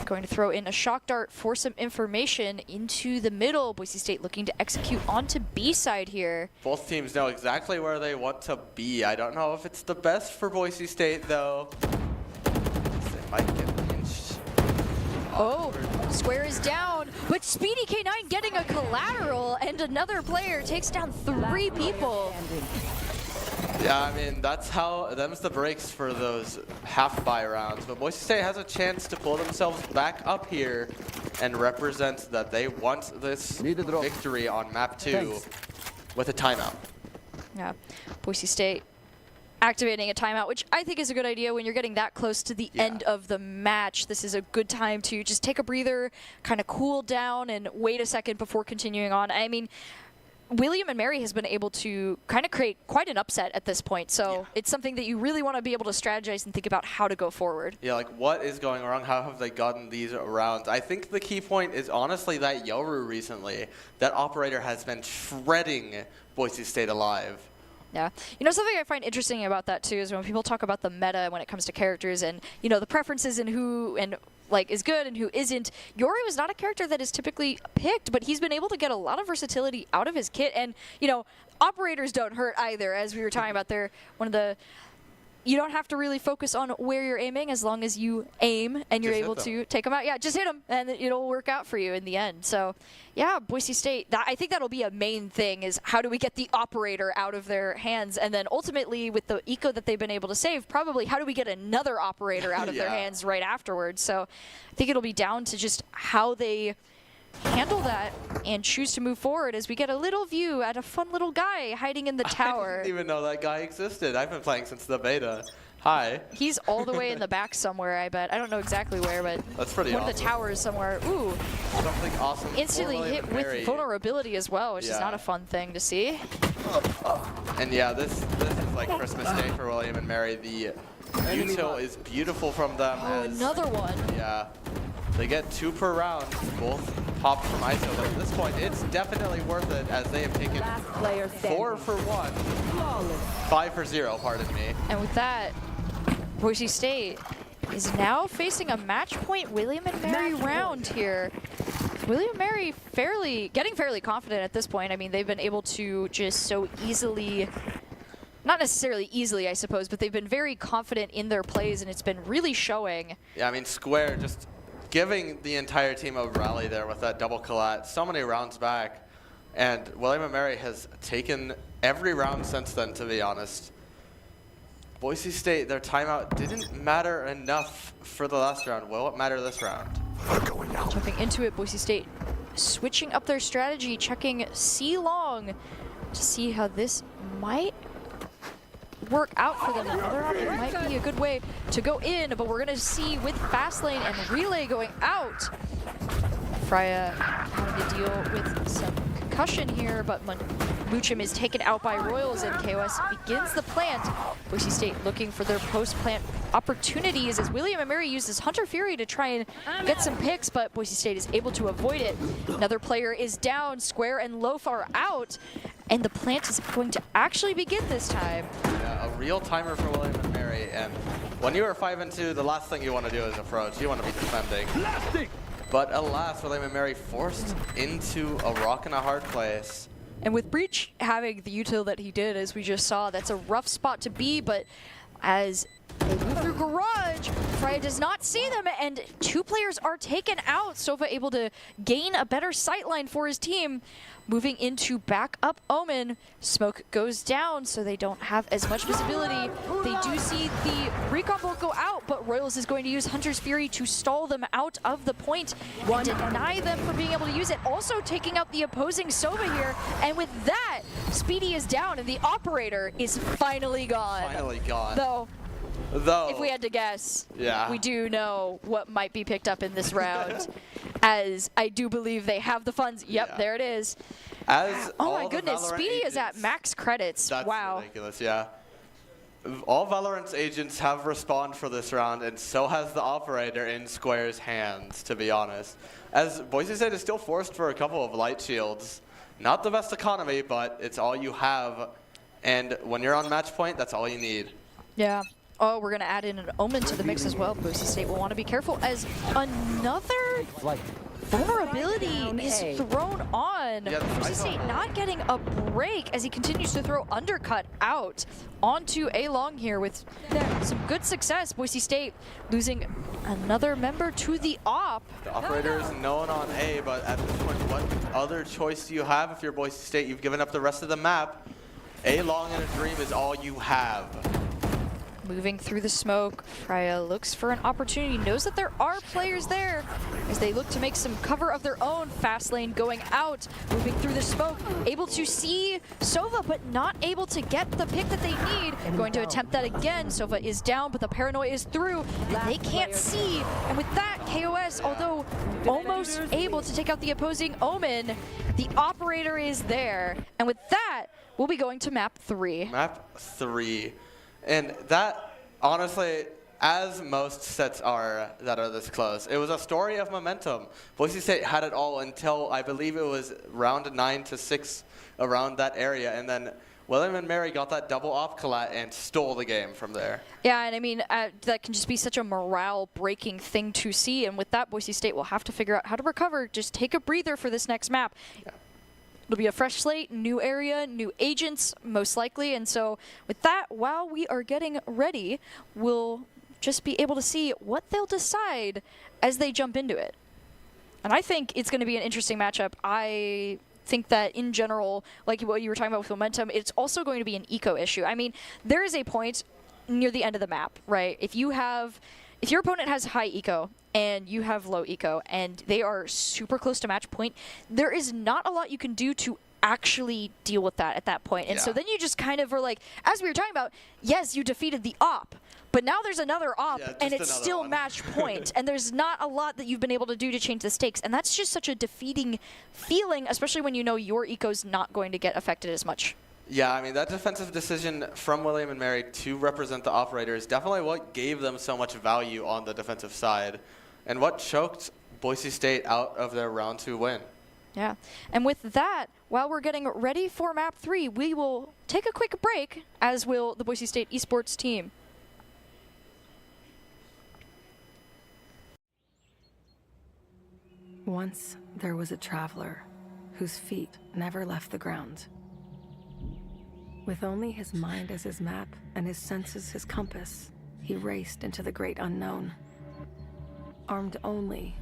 Going to throw in a shock dart for some information into the middle. Boise State looking to execute onto B side here. Both teams know exactly where they want to be. I don't know if it's the best for Boise State though. They might get pinched. Oh, Square is down, but Speedy K9 getting a collateral, and another player takes down 3 people. Yeah, I mean, them's the breaks for those half buy rounds. But Boise State has a chance to pull themselves back up here and represent that they want this victory on map 2 with a timeout. Yeah, Boise State activating a timeout, which I think is a good idea when you're getting that close to the end of the match. This is a good time to just take a breather, kind of cool down, and wait a second before continuing on. I mean, William and Mary has been able to kind of create quite an upset at this point, so it's something that you really want to be able to strategize and think about how to go forward. Yeah, like what is going wrong? How have they gotten these rounds? I think the key point is honestly that Yoru recently, that operator has been shredding Boise State alive. Yeah. You know, something I find interesting about that too is when people talk about the meta when it comes to characters and, you know, the preferences and who and like is good and who isn't. Yori was not a character that is typically picked, but he's been able to get a lot of versatility out of his kit. And, you know, operators don't hurt either, as we were talking about. They're one of the... You don't have to really focus on where you're aiming as long as you aim and you're able to take them out. Yeah, just hit them and it'll work out for you in the end. So, yeah, Boise State, I think that'll be a main thing is how do we get the operator out of their hands? And then ultimately with the eco that they've been able to save, probably how do we get another operator out of their hands right afterwards? So I think it'll be down to just how they handle that and choose to move forward as we get a little view at a fun little guy hiding in the tower. I didn't even know that guy existed. I've been playing since the beta. Hi. He's all the way in the back somewhere, I bet. I don't know exactly where, but that's pretty one awesome. of the towers somewhere. Ooh. Something awesome. Instantly hit with vulnerability as well, which is not a fun thing to see. And yeah, this is like Christmas Day for William and Mary. The util is beautiful from them. Oh, another one. Yeah. They get 2 per round, both popped from ISO, but at this point, it's definitely worth it as they have taken 4 for 1, 5 for 0, pardon me. And with that, Boise State is now facing a match point William and Mary round here. William and Mary getting fairly confident at this point. I mean, they've been able to just so easily, not necessarily easily, I suppose, but they've been very confident in their plays, and it's been really showing. Yeah, I mean, Square just giving the entire team a rally there with that double collat so many rounds back. And William and Mary has taken every round since then, to be honest. Boise State, their timeout didn't matter enough for the last round. Will it matter this round? Jumping into it, Boise State switching up their strategy, checking C-Long to see how this might work out for them. Another option might be a good way to go in, but we're going to see with fast lane and relay going out. Freya having to deal with some concussion here, but Muchim is taken out by Royals and KOS begins the plant. Boise State looking for their post-plant opportunities as William and Mary uses Hunter Fury to try and get some picks, but Boise State is able to avoid it. Another player is down, Square and Loaf are out, and the plant is going to actually begin this time. Yeah, a real timer for William and Mary, and when you are 5-2, the last thing you want to do is approach. You want to be defending. But alas, William and Mary forced into a rock and a hard place. And with Breach having the util that he did, as we just saw, that's a rough spot to be, but as they move through Garage, Freya does not see them, and 2 players are taken out. Sova able to gain a better sightline for his team. Moving into backup Omen, smoke goes down, so they don't have as much visibility. They do see the recon bolt go out, but Royals is going to use Hunter's Fury to stall them out of the point and deny them from being able to use it. Also taking out the opposing Sova here, and with that, Speedy is down, and the operator is finally gone. Finally gone. Though, if we had to guess, we do know what might be picked up in this round, as I do believe they have the funds. Yep, there it is. As oh my goodness, Speedy is at max credits. That's wow. Ridiculous, yeah. All Valorant's agents have respawned for this round, and so has the operator in Square's hands, to be honest. As Boise State is still forced for a couple of light shields. Not the best economy, but it's all you have. And when you're on match point, that's all you need. Yeah. Oh, we're going to add in an Omen to the mix as well. Boise State will want to be careful as another vulnerability is thrown on. Boise State not getting a break as he continues to throw Undercut out onto A-Long here with some good success. Boise State losing another member to the op. The operator is known on A, but at this point, what other choice do you have if you're Boise State? You've given up the rest of the map. A-Long in a dream is all you have. Moving through the smoke, Freya looks for an opportunity, knows that there are players there as they look to make some cover of their own. Fast lane going out, moving through the smoke, able to see Sova, but not able to get the pick that they need. Going to attempt that again. Sova is down, but the paranoia is through, and they can't see. And with that, KOS, although almost able to take out the opposing Omen, the operator is there. And with that, we'll be going to map 3. Map 3. And that, honestly, as most sets are that are this close, it was a story of momentum. Boise State had it all until I believe it was round 9 to 6 around that area. And then William and Mary got that double op collat and stole the game from there. Yeah, and I mean, that can just be such a morale-breaking thing to see, and with that, Boise State will have to figure out how to recover. Just take a breather for this next map. Yeah. It'll be a fresh slate, new area, new agents, most likely, and so with that, while we are getting ready, we'll just be able to see what they'll decide as they jump into it. And I think it's going to be an interesting matchup. I think that in general, like what you were talking about with momentum, it's also going to be an eco issue. I mean, there is a point near the end of the map, right? If your opponent has high eco and you have low eco and they are super close to match point, there is not a lot you can do to actually deal with that at that point. And so then you just kind of are like, as we were talking about, yes, you defeated the op, but now there's another op, and it's still match point, and there's not a lot that you've been able to do to change the stakes, and that's just such a defeating feeling, especially when you know your eco's not going to get affected as much. Yeah, I mean, that defensive decision from William and Mary to represent the operator is definitely what gave them so much value on the defensive side, and what choked Boise State out of their round 2 win. Yeah, and with that, while we're getting ready for map 3, we will take a quick break, as will the Boise State esports team. Once there was a traveler whose feet never left the ground. With only his mind as his map and his senses his compass, he raced into the great unknown. Armed only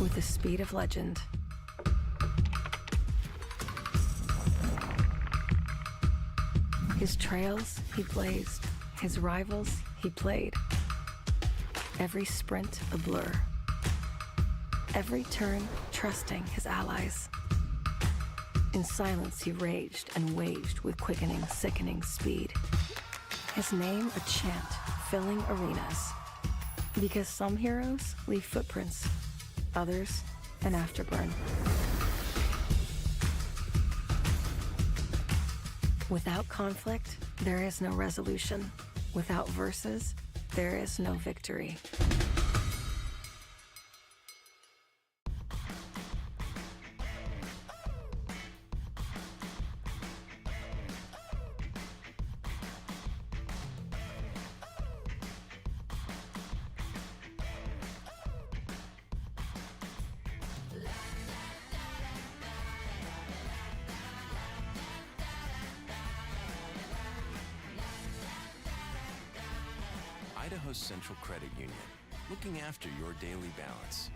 with the speed of legend. His trails he blazed, his rivals he played. Every sprint a blur. Every turn trusting his allies. In silence he raged and waged with quickening, sickening speed. His name a chant filling arenas. Because some heroes leave footprints, others an afterburn. Without conflict, there is no resolution. Without verses, there is no victory. Idaho's Central Credit Union, looking after your daily balance.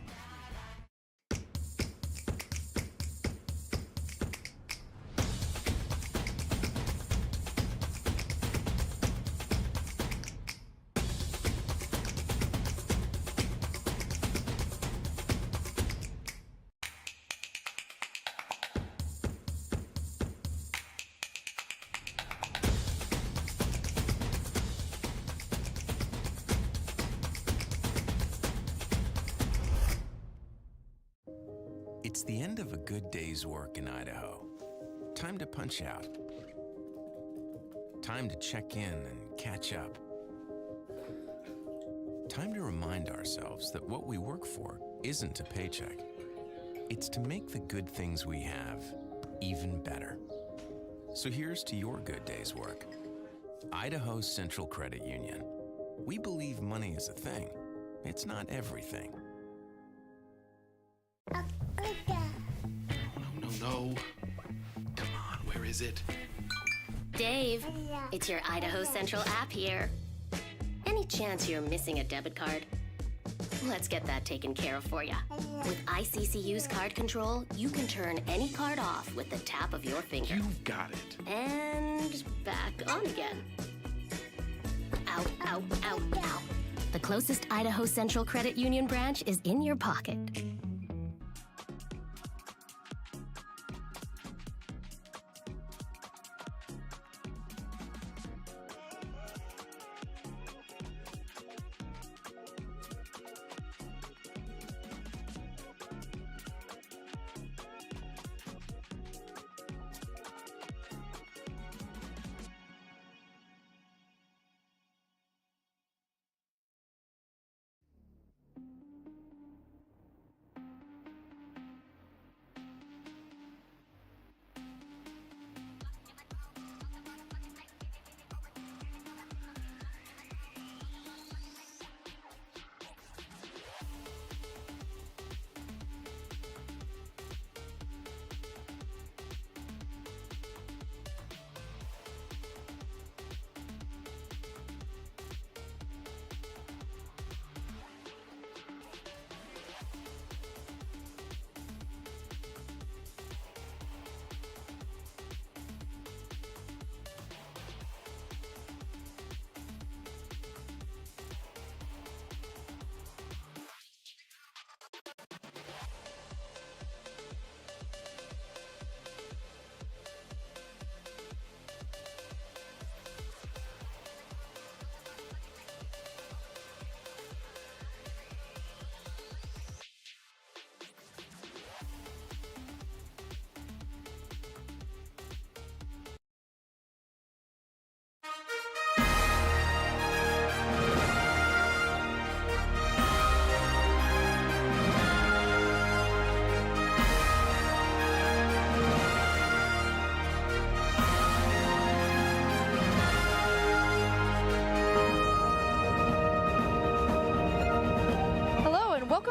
It's the end of a good day's work in Idaho. Time to punch out. Time to check in and catch up. Time to remind ourselves that what we work for isn't a paycheck. It's to make the good things we have even better. So here's to your good day's work. Idaho Central Credit Union. We believe money is a thing. It's not everything. No. Come on, where is it? Dave, it's your Idaho Central app here. Any chance you're missing a debit card? Let's get that taken care of for you. With ICCU's card control, you can turn any card off with the tap of your finger. You've got it. And back on again. Out, out, out, out. The closest Idaho Central Credit Union branch is in your pocket.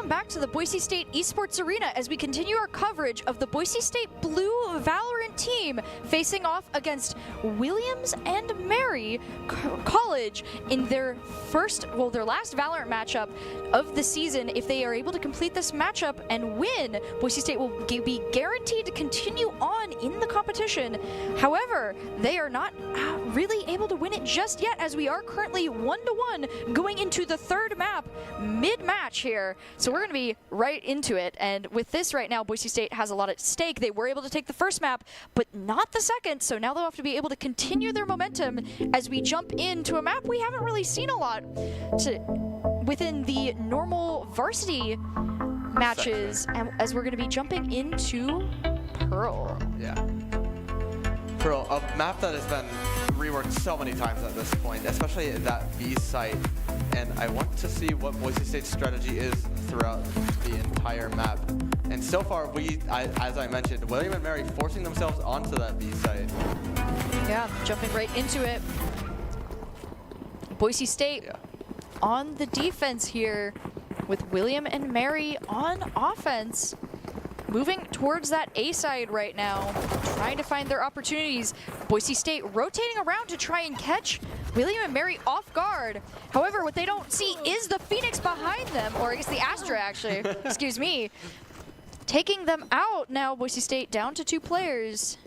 back to the Boise State Esports Arena as we continue our coverage of the Boise State Blue Valorant team facing off against Williams and Mary College in their last Valorant matchup of the season. If they are able to complete this matchup and win, Boise State will be guaranteed to continue on in the competition. However, they are not really able to win it just yet, as we are currently 1-1 going into the third map mid-match here. So we're going to be right into it. And with this right now, Boise State has a lot at stake. They were able to take the first map, but not the second. So now they'll have to be able to continue their momentum as we jump into a map we haven't really seen a lot within the normal varsity matches, and as we're going to be jumping into Pearl. Yeah. Pearl, a map that has been reworked so many times at this point, especially at that B site. And I want to see what Boise State's strategy is throughout the entire map. And so far, as I mentioned, William and Mary forcing themselves onto that B site. Yeah, jumping right into it. Boise State on the defense here with William and Mary on offense. Moving towards that A side right now, trying to find their opportunities. Boise State rotating around to try and catch William and Mary off guard. However, what they don't see is the Phoenix behind them, or I guess the Astra actually, excuse me. Taking them out now, Boise State down to 2 players.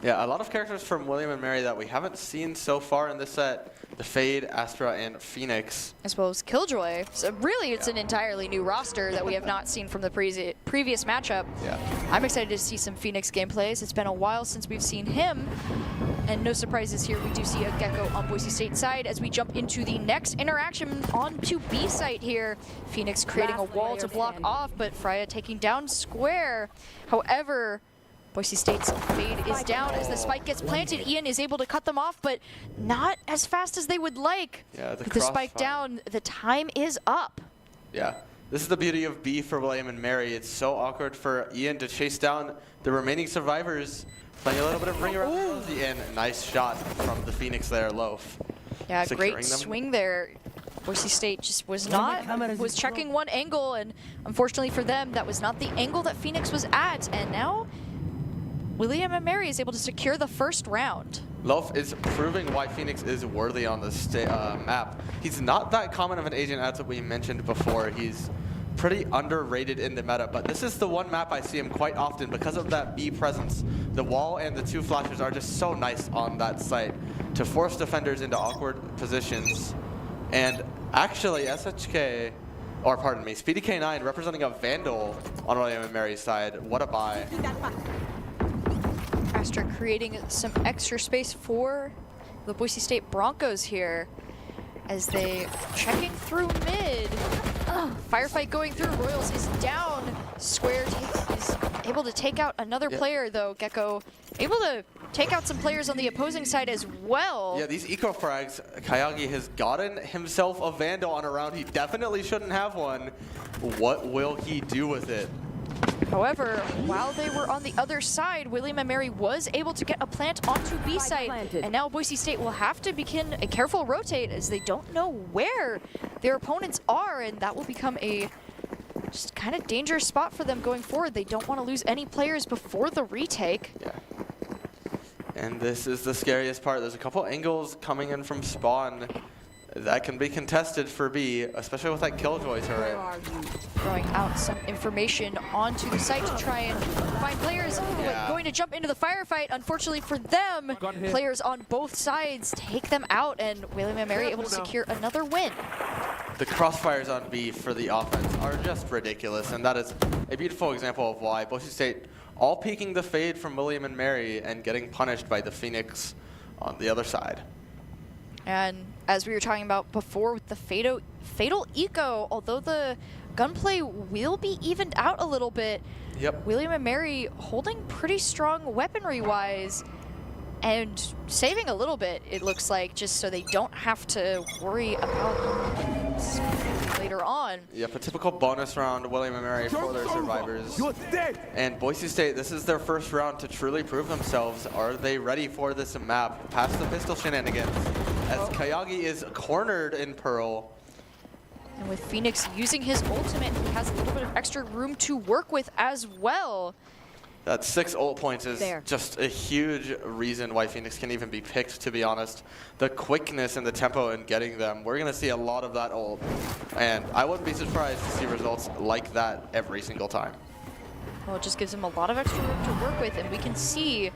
Yeah, a lot of characters from William and Mary that we haven't seen so far in this set. The Fade, Astra, and Phoenix. As well as Killjoy. So really, it's an entirely new roster that we have not seen from the previous matchup. Yeah. I'm excited to see some Phoenix gameplays. It's been a while since we've seen him. And no surprises here, we do see a Gecko on Boise State side as we jump into the next interaction onto B site here. Phoenix creating a wall to block off, but Freya taking down Square. However, Boise State's fade is down as the spike gets planted. Ian is able to cut them off, but not as fast as they would like. Yeah, With the spike down, the time is up. Yeah, this is the beauty of B for William and Mary. It's so awkward for Ian to chase down the remaining survivors. Playing a little bit of ring around the rosy, and nice shot from the Phoenix there, Loaf. Yeah, great swing there. Boise State just was checking one angle, and unfortunately for them, that was not the angle that Phoenix was at. And now William and Mary is able to secure the first round. Loaf is proving why Phoenix is worthy on this map. He's not that common of an agent, as we mentioned before. He's pretty underrated in the meta, but this is the one map I see him quite often because of that B presence. The wall and the 2 flashers are just so nice on that site to force defenders into awkward positions. And actually, SHK, or pardon me, Speedy K9 representing a Vandal on William and Mary's side. What a buy. Astra creating some extra space for the Boise State Broncos here as they checking through mid. Firefight going through. Royals is down. Square is able to take out another player, though. Gecko able to take out some players on the opposing side as well. Yeah, these eco frags, Kayagi has gotten himself a Vandal on a round he definitely shouldn't have one. What will he do with it? However, while they were on the other side, William and Mary was able to get a plant onto B site, and now Boise State will have to begin a careful rotate as they don't know where their opponents are, and that will become a just kind of dangerous spot for them going forward. They don't want to lose any players before the retake. Yeah. And this is the scariest part. There's a couple angles coming in from spawn that can be contested for B, especially with that Killjoy turret. Throwing out some information onto the site to try and find players going to jump into the firefight. Unfortunately for them, players on both sides take them out, and William and Mary able to secure another win. The crossfires on B for the offense are just ridiculous, and that is a beautiful example of why Boise State all peeking the fade from William and Mary and getting punished by the Phoenix on the other side. And as we were talking about before with the fatal eco, although the gunplay will be evened out a little bit, William and Mary holding pretty strong weaponry-wise and saving a little bit, it looks like, just so they don't have to worry about later on. Yep, a typical bonus round, William and Mary for their survivors. And Boise State, this is their first round to truly prove themselves. Are they ready for this map? Past the pistol shenanigans, as Kayagi is cornered in Pearl. And with Phoenix using his ultimate, he has a little bit of extra room to work with as well. That 6 ult points is There. just a huge reason why Phoenix can even be picked, to be honest. The quickness and the tempo in getting them, we're going to see a lot of that ult. And I wouldn't be surprised to see results like that every single time. Well, it just gives him a lot of extra room to work with, and we can see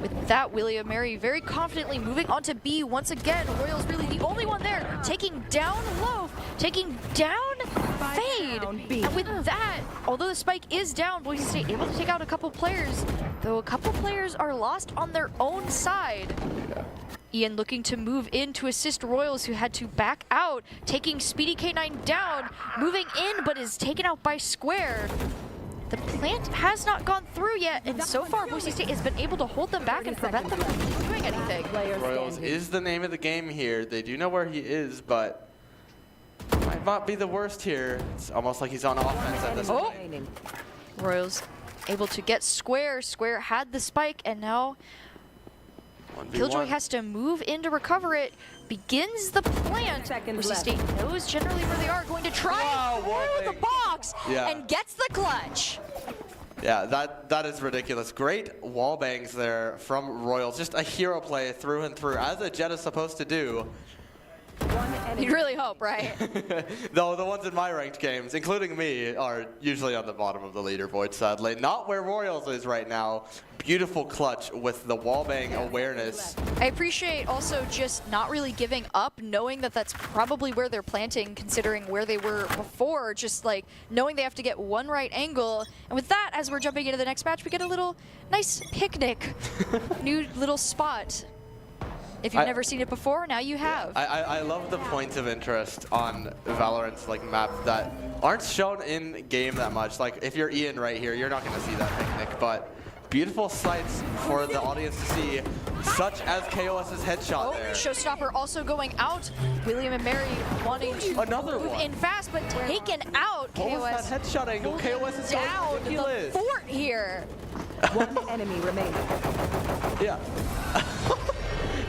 with that William Mary very confidently moving on to B once again. Royal's really the only one there, taking down Loaf, taking down Fade. And with that, although the spike is down, Boise State able to take out a couple players, though a couple players are lost on their own side. Ian looking to move in to assist Royals, who had to back out, taking Speedy K9 down, moving in, but is taken out by Square. The plant has not gone through yet, and so far Boise State has been able to hold them back and prevent them from doing anything. Royals is the name of the game here. They do know where he is, but might not be the worst here. It's almost like he's on offense at this point. Royals able to get Square. Square had the spike, and now 1v1. Killjoy has to move in to recover it. Begins the plant. Boise State knows generally where they are. Going to try and through the box and gets the clutch. Yeah, that is ridiculous. Great wall bangs there from Royals. Just a hero play through and through, as a Jet is supposed to do. You'd really hope, right? Though the ones in my ranked games, including me, are usually on the bottom of the leaderboard, sadly. Not where Royals is right now. Beautiful clutch with the wallbang awareness. I appreciate also just not really giving up, knowing that that's probably where they're planting, considering where they were before, just like knowing they have to get one right angle. And with that, as we're jumping into the next match, we get a little nice picnic, new little spot. If you've never seen it before, now you have. I love the points of interest on Valorant's map that aren't shown in game that much. Like if you're Ian right here, you're not going to see that picnic, but beautiful sights for the audience to see, such as KOS's headshot there. Showstopper also going out. William and Mary wanting to move in fast, but taken out. What KOS was that headshot angle? KOS is down going ridiculous. the fort here. One enemy remaining. Yeah.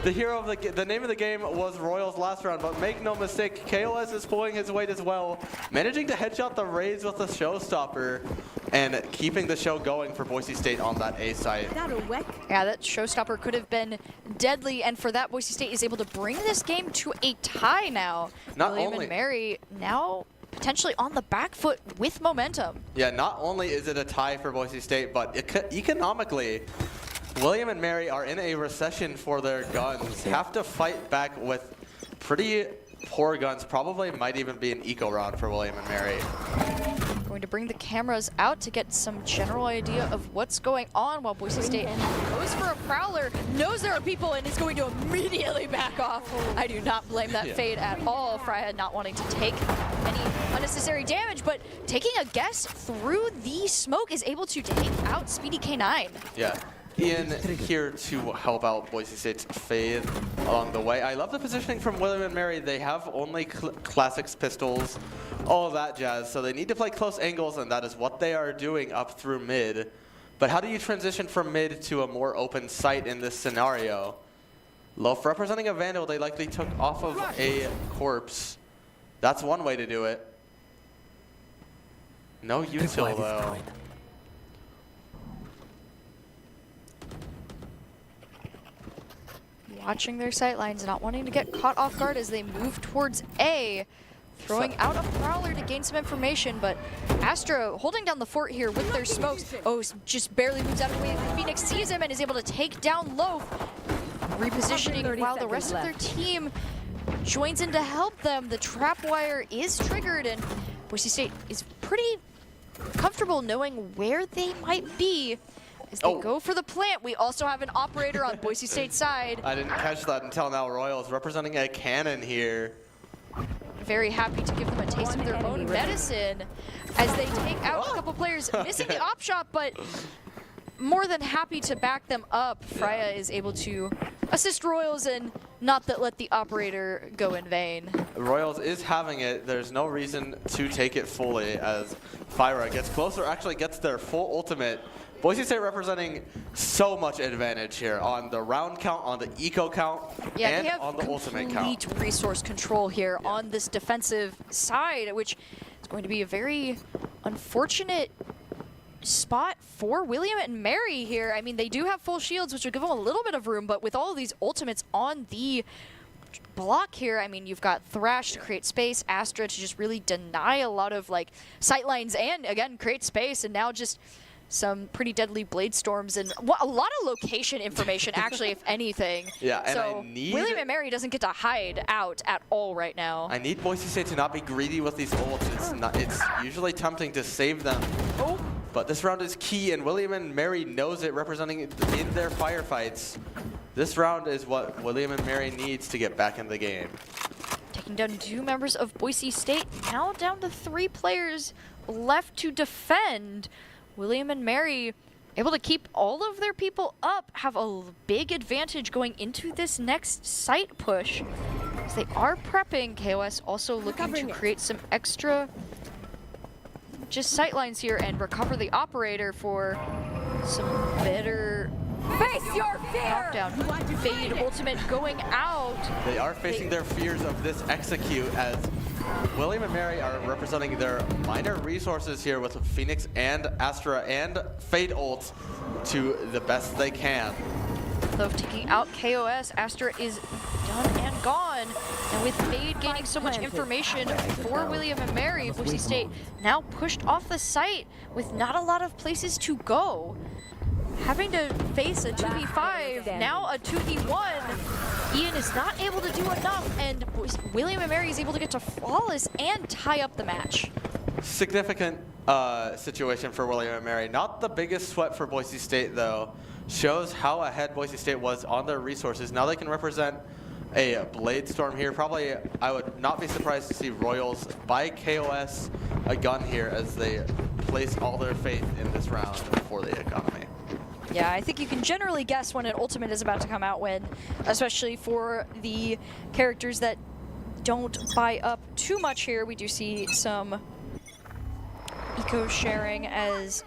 The hero of the name of the game was Royals last round, but make no mistake, KOS is pulling his weight as well, managing to headshot the Rays with a showstopper and keeping the show going for Boise State on that A site. Yeah, that showstopper could have been deadly, and for that, Boise State is able to bring this game to a tie now. William and Mary now potentially on the back foot with momentum. Yeah, not only is it a tie for Boise State, but economically, William and Mary are in a recession for their guns. Have to fight back with pretty poor guns. Probably might even be an eco round for William and Mary. Going to bring the cameras out to get some general idea of what's going on while Boise State goes for a prowler, knows there are people, and is going to immediately back off. I do not blame that Fade at all. Freya not wanting to take any unnecessary damage, but taking a guess through the smoke is able to take out Speedy K9. Yeah. Ian here to help out Boise State's Fade along the way. I love the positioning from William and Mary. They have only classics pistols, all of that jazz, so they need to play close angles, and that is what they are doing up through mid. But how do you transition from mid to a more open site in this scenario? Loaf representing a Vandal they likely took off of a corpse. That's one way to do it. No util though. Watching their sightlines, not wanting to get caught off guard as they move towards A. Throwing out a prowler to gain some information, but Astro holding down the fort here with their smokes. Oh, just barely moves out of the way. Phoenix sees him and is able to take down Loaf. Repositioning while the rest of their team joins in to help them. The trap wire is triggered, and Boise State is pretty comfortable knowing where they might be. As they go for the plant, we also have an operator on Boise State's side. I didn't catch that until now. Royals representing a cannon here. Very happy to give them a taste of their own medicine as they take out a couple players, missing the op shot, but more than happy to back them up. Freya is able to assist Royals and not let the operator go in vain. Royals is having it. There's no reason to take it fully as Fyra gets closer, actually gets their full ultimate Boise State representing so much advantage here on the round count, on the eco count, Yeah, and they have on the ultimate count. complete resource control here on this defensive side, which is going to be a very unfortunate spot for William and Mary here. I mean, they do have full shields, which will give them a little bit of room, but with all of these ultimates on the block here, I mean, you've got Thrash to create space, Astra to just really deny a lot of like sightlines and again create space, and now just some pretty deadly blade storms and a lot of location information actually, if anything. Yeah, and so I need William and Mary doesn't get to hide out at all right now. I need Boise State to not be greedy with these ults. It's usually tempting to save them. Oh. But this round is key, and William and Mary knows it, representing it in their firefights. This round is what William and Mary needs to get back in the game. Taking down 2 members of Boise State, now down to 3 players left to defend. William and Mary able to keep all of their people up, have a big advantage going into this next site push. As they are prepping, KOS also looking to create some extra just sightlines here and recover the operator for some better Face your fear! knockdown. Fade ultimate going out. They are facing their fears of this execute, as William and Mary are representing their minor resources here with Phoenix and Astra and Fade ult to the best they can. Though taking out KOS, Astra is done and gone. And with Fade gaining so much information for William and Mary, Boise State now pushed off the site with not a lot of places to go. Having to face a 2v5, now a 2v1. Ian is not able to do enough, and William and Mary is able to get to flawless and tie up the match. Significant situation for William and Mary. Not the biggest sweat for Boise State, though. Shows how ahead Boise State was on their resources. Now they can represent a Blade Storm here. Probably, I would not be surprised to see Royals buy KOS a gun here as they place all their faith in this round for the economy. Yeah, I think you can generally guess when an ultimate is about to come out when, especially for the characters that don't buy up too much here. We do see some eco sharing as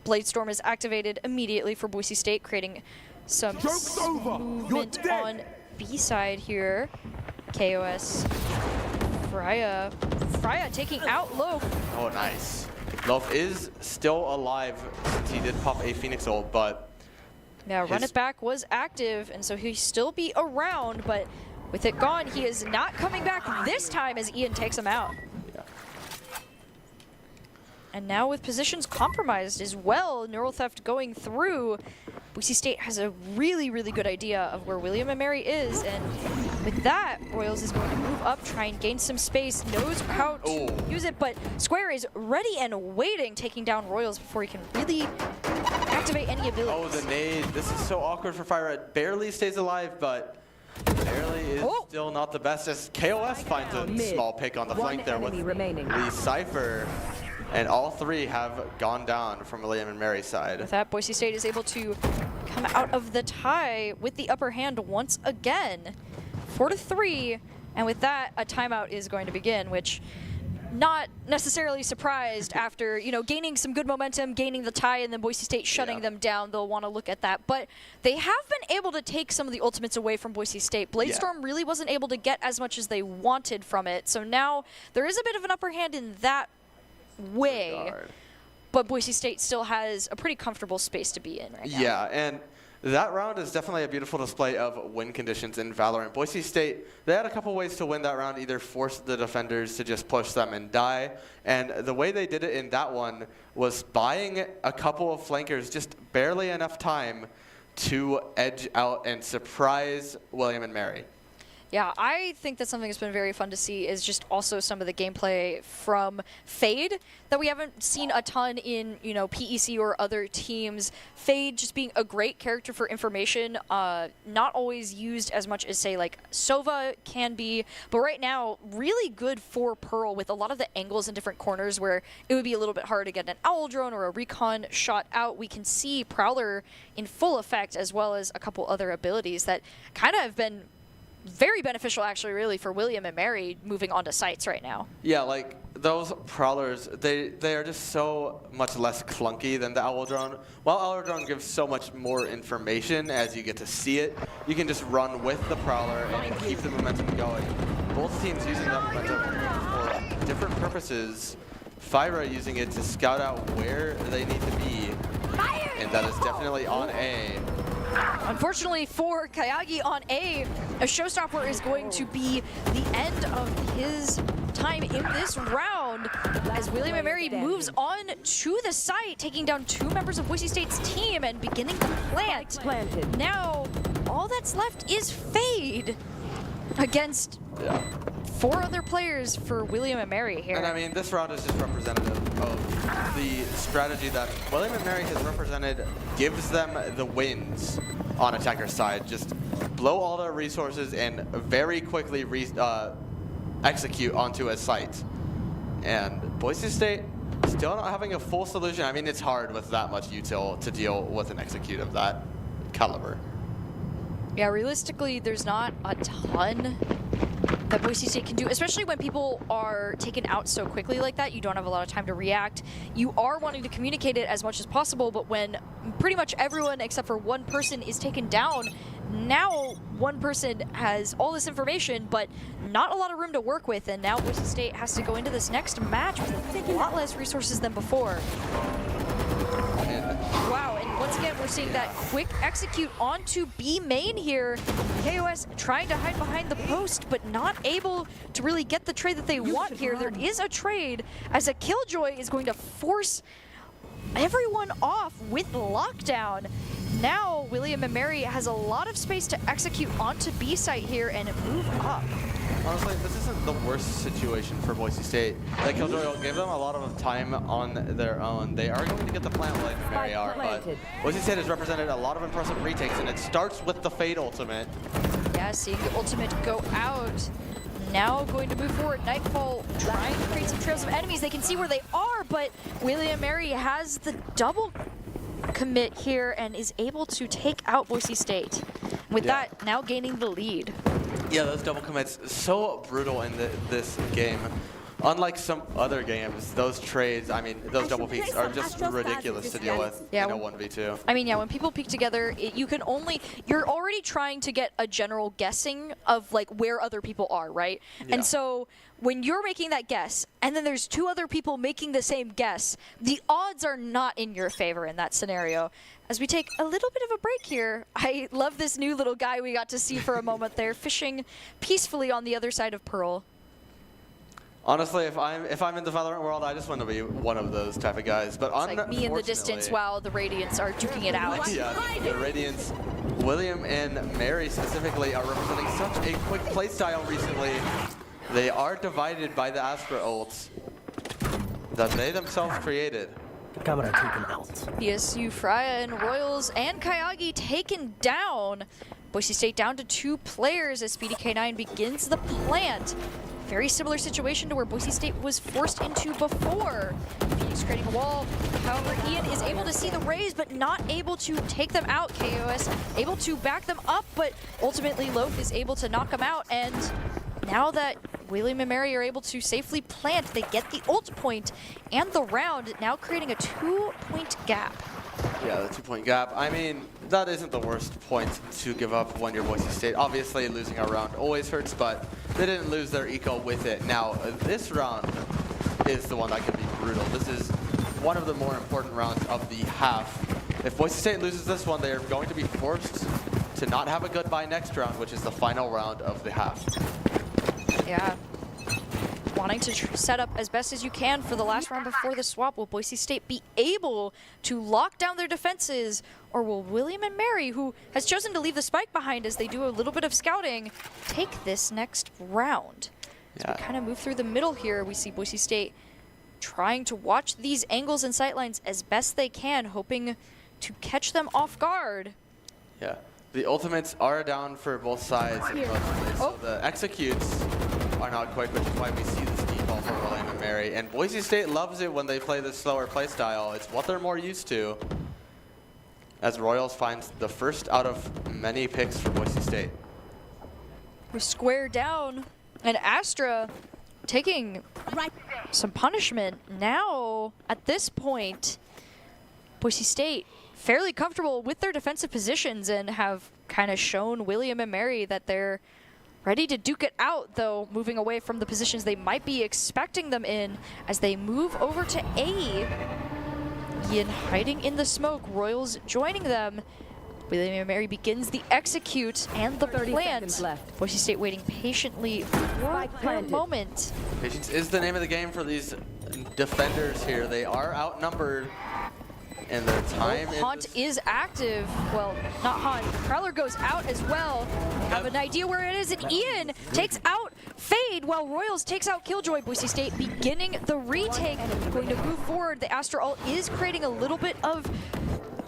Blade Storm is activated immediately for Boise State, creating some movement on B side here. KOS, Freya taking out Loaf. Oh, nice. Loaf is still alive since he did pop a Phoenix ult, but yeah, Run It Back was active, and so he'll still be around, but with it gone, he is not coming back this time as Ian takes him out. yeah. And now with positions compromised as well, Neural Theft going through, Boise State has a really, really good idea of where William and Mary is, and with that, Royals is going to move up, try and gain some space, knows how to use it, but Square is ready and waiting, taking down Royals before he can really activate any abilities. Oh, the nade. This is so awkward for Fire Red. Barely stays alive, but barely is still not the best as KOS finds a small pick on the flank there with the Cypher. And all 3 have gone down from William and Mary's side. With that, Boise State is able to come out of the tie with the upper hand once again. 4-3, and with that, a timeout is going to begin, which not necessarily surprised after, you know, gaining some good momentum, gaining the tie, and then Boise State shutting them down. They'll want to look at that. But they have been able to take some of the ultimates away from Boise State. Blade Storm really wasn't able to get as much as they wanted from it. So now there is a bit of an upper hand in that way. But Boise State still has a pretty comfortable space to be in right now. Yeah, and that round is definitely a beautiful display of win conditions in Valorant. Boise State, they had a couple ways to win that round, either force the defenders to just push them and die, and the way they did it in that one was buying a couple of flankers just barely enough time to edge out and surprise William and Mary. Yeah, I think that something that's been very fun to see is just also some of the gameplay from Fade that we haven't seen a ton in, you know, PEC or other teams. Fade just being a great character for information, not always used as much as, say, like Sova can be, but right now, really good for Pearl with a lot of the angles in different corners where it would be a little bit hard to get an owl drone or a recon shot out. We can see Prowler in full effect as well as a couple other abilities that kind of have been very beneficial, actually, really, for William and Mary moving on to sites right now. Yeah, like those prowlers, they are just so much less clunky than the Owl Drone. While Owl Drone gives so much more information as you get to see it, you can just run with the prowler and keep the momentum going. Both teams using that momentum for different purposes. Fyra using it to scout out where they need to be, and that is definitely on A. Unfortunately for Kayagi on A showstopper is going to be the end of his time in this round as William and Mary moves on to the site, taking down 2 members of Boise State's team and beginning to plant. Now, all that's left is Fade against 4 other players for William and Mary here. And I mean, this round is just representative of the strategy that William and Mary has represented, gives them the wins on attacker's side. Just blow all their resources and very quickly execute onto a site. And Boise State still not having a full solution. I mean, it's hard with that much util to deal with an execute of that caliber. Yeah, realistically, there's not a ton that Boise State can do, especially when people are taken out so quickly like that. You don't have a lot of time to react. You are wanting to communicate it as much as possible, but when pretty much everyone except for one person is taken down, now one person has all this information, but not a lot of room to work with, and now Boise State has to go into this next match with a lot less resources than before. Wow, and once again, we're seeing that quick execute onto B main here. KOS trying to hide behind the post, but not able to really get the trade that they want here. There is a trade as a Killjoy is going to force everyone off with lockdown. Now, William and Mary has a lot of space to execute onto B site here and move up. Honestly, this isn't the worst situation for Boise State. Like, Killjoy will give them a lot of time on their own. They are going to get the plant like Mary are, but Boise State has represented a lot of impressive retakes, and it starts with the Fade ultimate. Yeah, seeing the ultimate go out. Now going to move forward. Nightfall trying to create some trails of enemies. They can see where they are, but William Mary has the double commit here and is able to take out Boise State. With that, now gaining the lead. Yeah, those double commits, so brutal in this game. Unlike some other games, those trades, I mean, those double peaks are just ridiculous to deal with in a 1v2. I mean, yeah, when people peek together, you're already trying to get a general guessing of like where other people are, right? Yeah. And so when you're making that guess, and then there's 2 other people making the same guess, the odds are not in your favor in that scenario. As we take a little bit of a break here, I love this new little guy we got to see for a moment there, fishing peacefully on the other side of Pearl. Honestly, if I'm in the Valorant world, I just want to be one of those type of guys. But it's like me in the distance while the Radiants are duking it out. Yeah, the Radiants, William and Mary specifically, are representing such a quick playstyle recently. They are divided by the Astra ults that they themselves created. Camera taken out. PSU, Freya, and Royals, and Kayagi taken down. Boise State down to 2 players as Speedy K9 begins the plant. Very similar situation to where Boise State was forced into before. Phoenix creating a wall. However, Ian is able to see the rays, but not able to take them out. KOS able to back them up, but ultimately Loaf is able to knock them out. And now that William and Mary are able to safely plant, they get the ult point and the round, now creating a 2-point gap. Yeah, the 2-point gap. I mean, that isn't the worst point to give up when you're Boise State. Obviously, losing a round always hurts, but they didn't lose their eco with it. Now, this round is the one that can be brutal. This is one of the more important rounds of the half. If Boise State loses this one, they are going to be forced to not have a goodbye next round, which is the final round of the half. Yeah. Wanting to set up as best as you can for the last round before the swap. Will Boise State be able to lock down their defenses, or will William and Mary, who has chosen to leave the spike behind as they do a little bit of scouting, take this next round? As we kind of move through the middle here, we see Boise State trying to watch these angles and sightlines as best they can, hoping to catch them off guard. Yeah, the ultimates are down for both sides, so the executes are not quick, which is why we see this default for William and Mary. And Boise State loves it when they play this slower play style. It's what they're more used to. As Royals finds the first out of many picks for Boise State. We're square down, and Astra taking some punishment. Now, at this point, Boise State fairly comfortable with their defensive positions and have kind of shown William and Mary that they're ready to duke it out, though moving away from the positions they might be expecting them in as they move over to A. Ian hiding in the smoke, Royals joining them. William and Mary begins the execute and the plant. Boise State waiting patiently for a moment. Patience is the name of the game for these defenders here. They are outnumbered, and their time Haunt is active. Well, not Haunt. Prowler goes out as well. Have an idea where it is, and Ian takes out Fade while Royals takes out Killjoy. Boise State beginning the retake, going to move forward. The Astra ult is creating a little bit of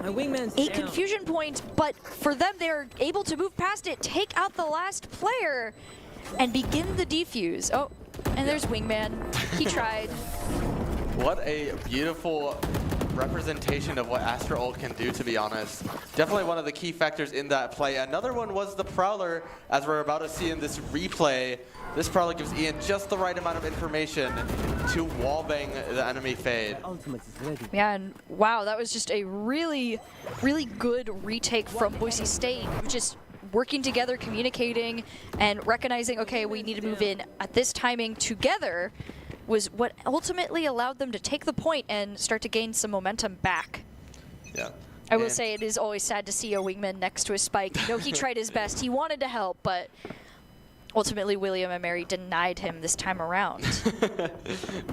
a confusion point, but for them, they're able to move past it, take out the last player, and begin the defuse. Oh, and there's Wingman. He tried. What a beautiful representation of what Astra ult can do, to be honest. Definitely one of the key factors in that play. Another one was the Prowler, as we're about to see in this replay. This Prowler gives Ian just the right amount of information to wallbang the enemy Fade. Yeah, and wow, that was just a really, really good retake from Boise State. Just working together, communicating, and recognizing, okay, we need to move in at this timing together was what ultimately allowed them to take the point and start to gain some momentum back. Yeah. I will say it is always sad to see a wingman next to a spike. You know, he tried his best. He wanted to help, but ultimately William and Mary denied him this time around.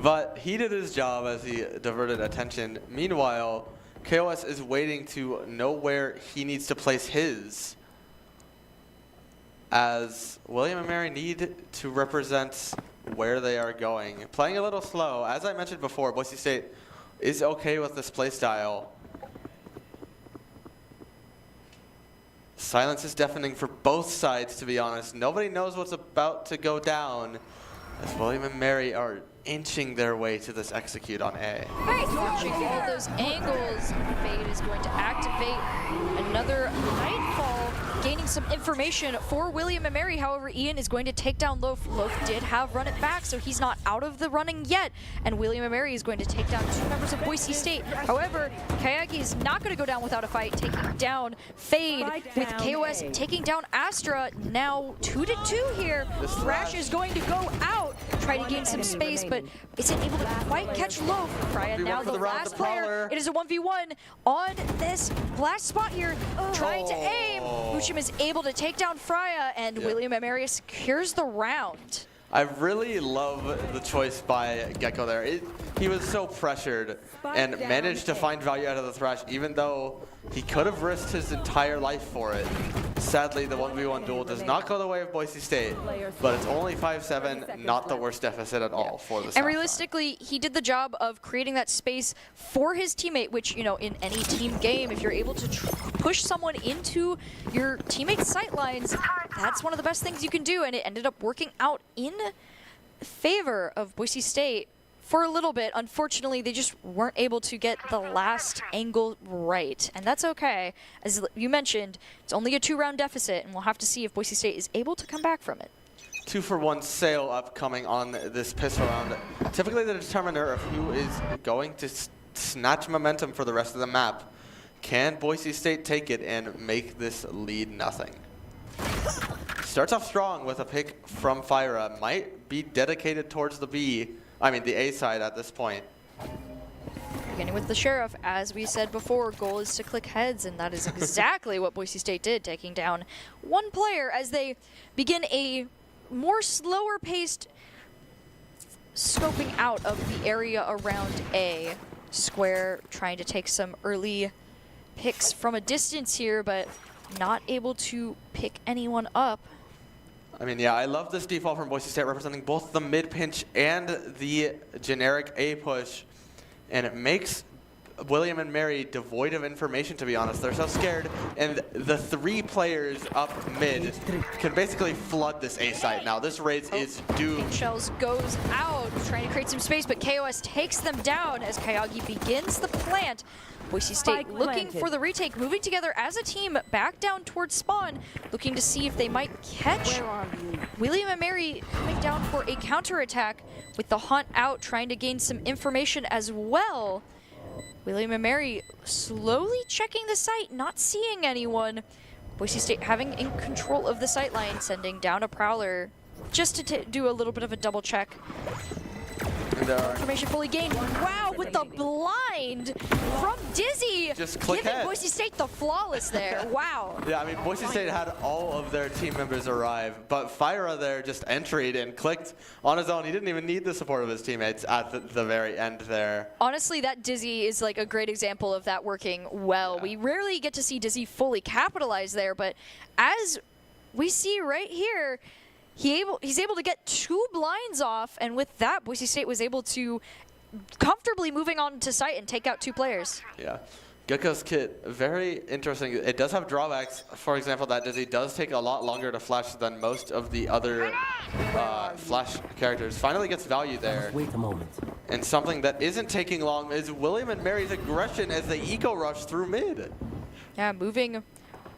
But he did his job as he diverted attention. Meanwhile, KOS is waiting to know where he needs to place his, as William and Mary need to represent where they are going. Playing a little slow. As I mentioned before, Boise State is okay with this play style. Silence is deafening for both sides, to be honest. Nobody knows what's about to go down, as William and Mary are inching their way to this execute on A. Watching all those angles, Fade is going to activate another Nightfall, gaining some information for William and Mary. However, Ian is going to take down Loaf. Loaf did have run it back, so he's not out of the running yet. And William and Mary is going to take down two members of Boise State. However, Kayagi is not going to go down without a fight, taking down Fade with KOS taking down Astra. Now 2-2 here. Thrash is going to go out, try to gain some space, but isn't able to quite catch Loaf. Frya now the last player. It is a 1v1 on this last spot here, trying to aim. Muchim is able to take down Frya, and William and Mary secures the round. I really love the choice by Gecko there. He was so pressured and managed to find value out of the Thrash, even though he could have risked his entire life for it. Sadly, the 1v1 duel does not go the way of Boise State, but it's only 5-7, not the worst deficit at all for the And realistically, he did the job of creating that space for his teammate, which, you know, in any team game, if you're able to push someone into your teammate's sight lines, that's one of the best things you can do, and it ended up working out in favor of Boise State for a little bit. Unfortunately, they just weren't able to get the last angle right, and that's okay. As you mentioned, it's only a 2-round deficit, and we'll have to see if Boise State is able to come back from it. 2-for-1 sale upcoming on this pistol round. Typically the determiner of who is going to snatch momentum for the rest of the map. Can Boise State take it and make this lead nothing? Starts off strong with a pick from Fyra. Might be dedicated towards the A side at this point. Beginning with the Sheriff, as we said before, goal is to click heads, and that is exactly what Boise State did, taking down one player as they begin a more slower paced scoping out of the area around A. Square trying to take some early picks from a distance here, but not able to pick anyone up. I mean, yeah, I love this default from Boise State, representing both the mid pinch and the generic A push, and it makes William and Mary devoid of information, to be honest. They're so scared, and the 3 players up mid can basically flood this A site now. This race is doomed. Pink Shells goes out, trying to create some space, but KOS takes them down as Kayagi begins the plant. Boise State looking for the retake, moving together as a team back down towards spawn, looking to see if they might catch William and Mary coming down for a counterattack with the hunt out, trying to gain some information as well. William and Mary slowly checking the site, not seeing anyone. Boise State having in control of the sight line, sending down a Prowler just to do a little bit of a double check. Information fully gained. Wow, with the blind from Dizzy. Just click giving head. Boise State the flawless there. Wow. Yeah, I mean, Boise State had all of their team members arrive, but Fyra there just entered and clicked on his own. He didn't even need the support of his teammates at the very end there. Honestly, that Dizzy is like a great example of that working well. Yeah. We rarely get to see Dizzy fully capitalize there, but as we see right here, he's able to get 2 blinds off, and with that, Boise State was able to comfortably moving on to site and take out 2 players. Yeah. Gekko's kit, very interesting. It does have drawbacks. For example, that Dizzy does take a lot longer to flash than most of the other flash characters. Finally gets value there. Wait a moment. And something that isn't taking long is William and Mary's aggression as they eco rush through mid. Yeah, moving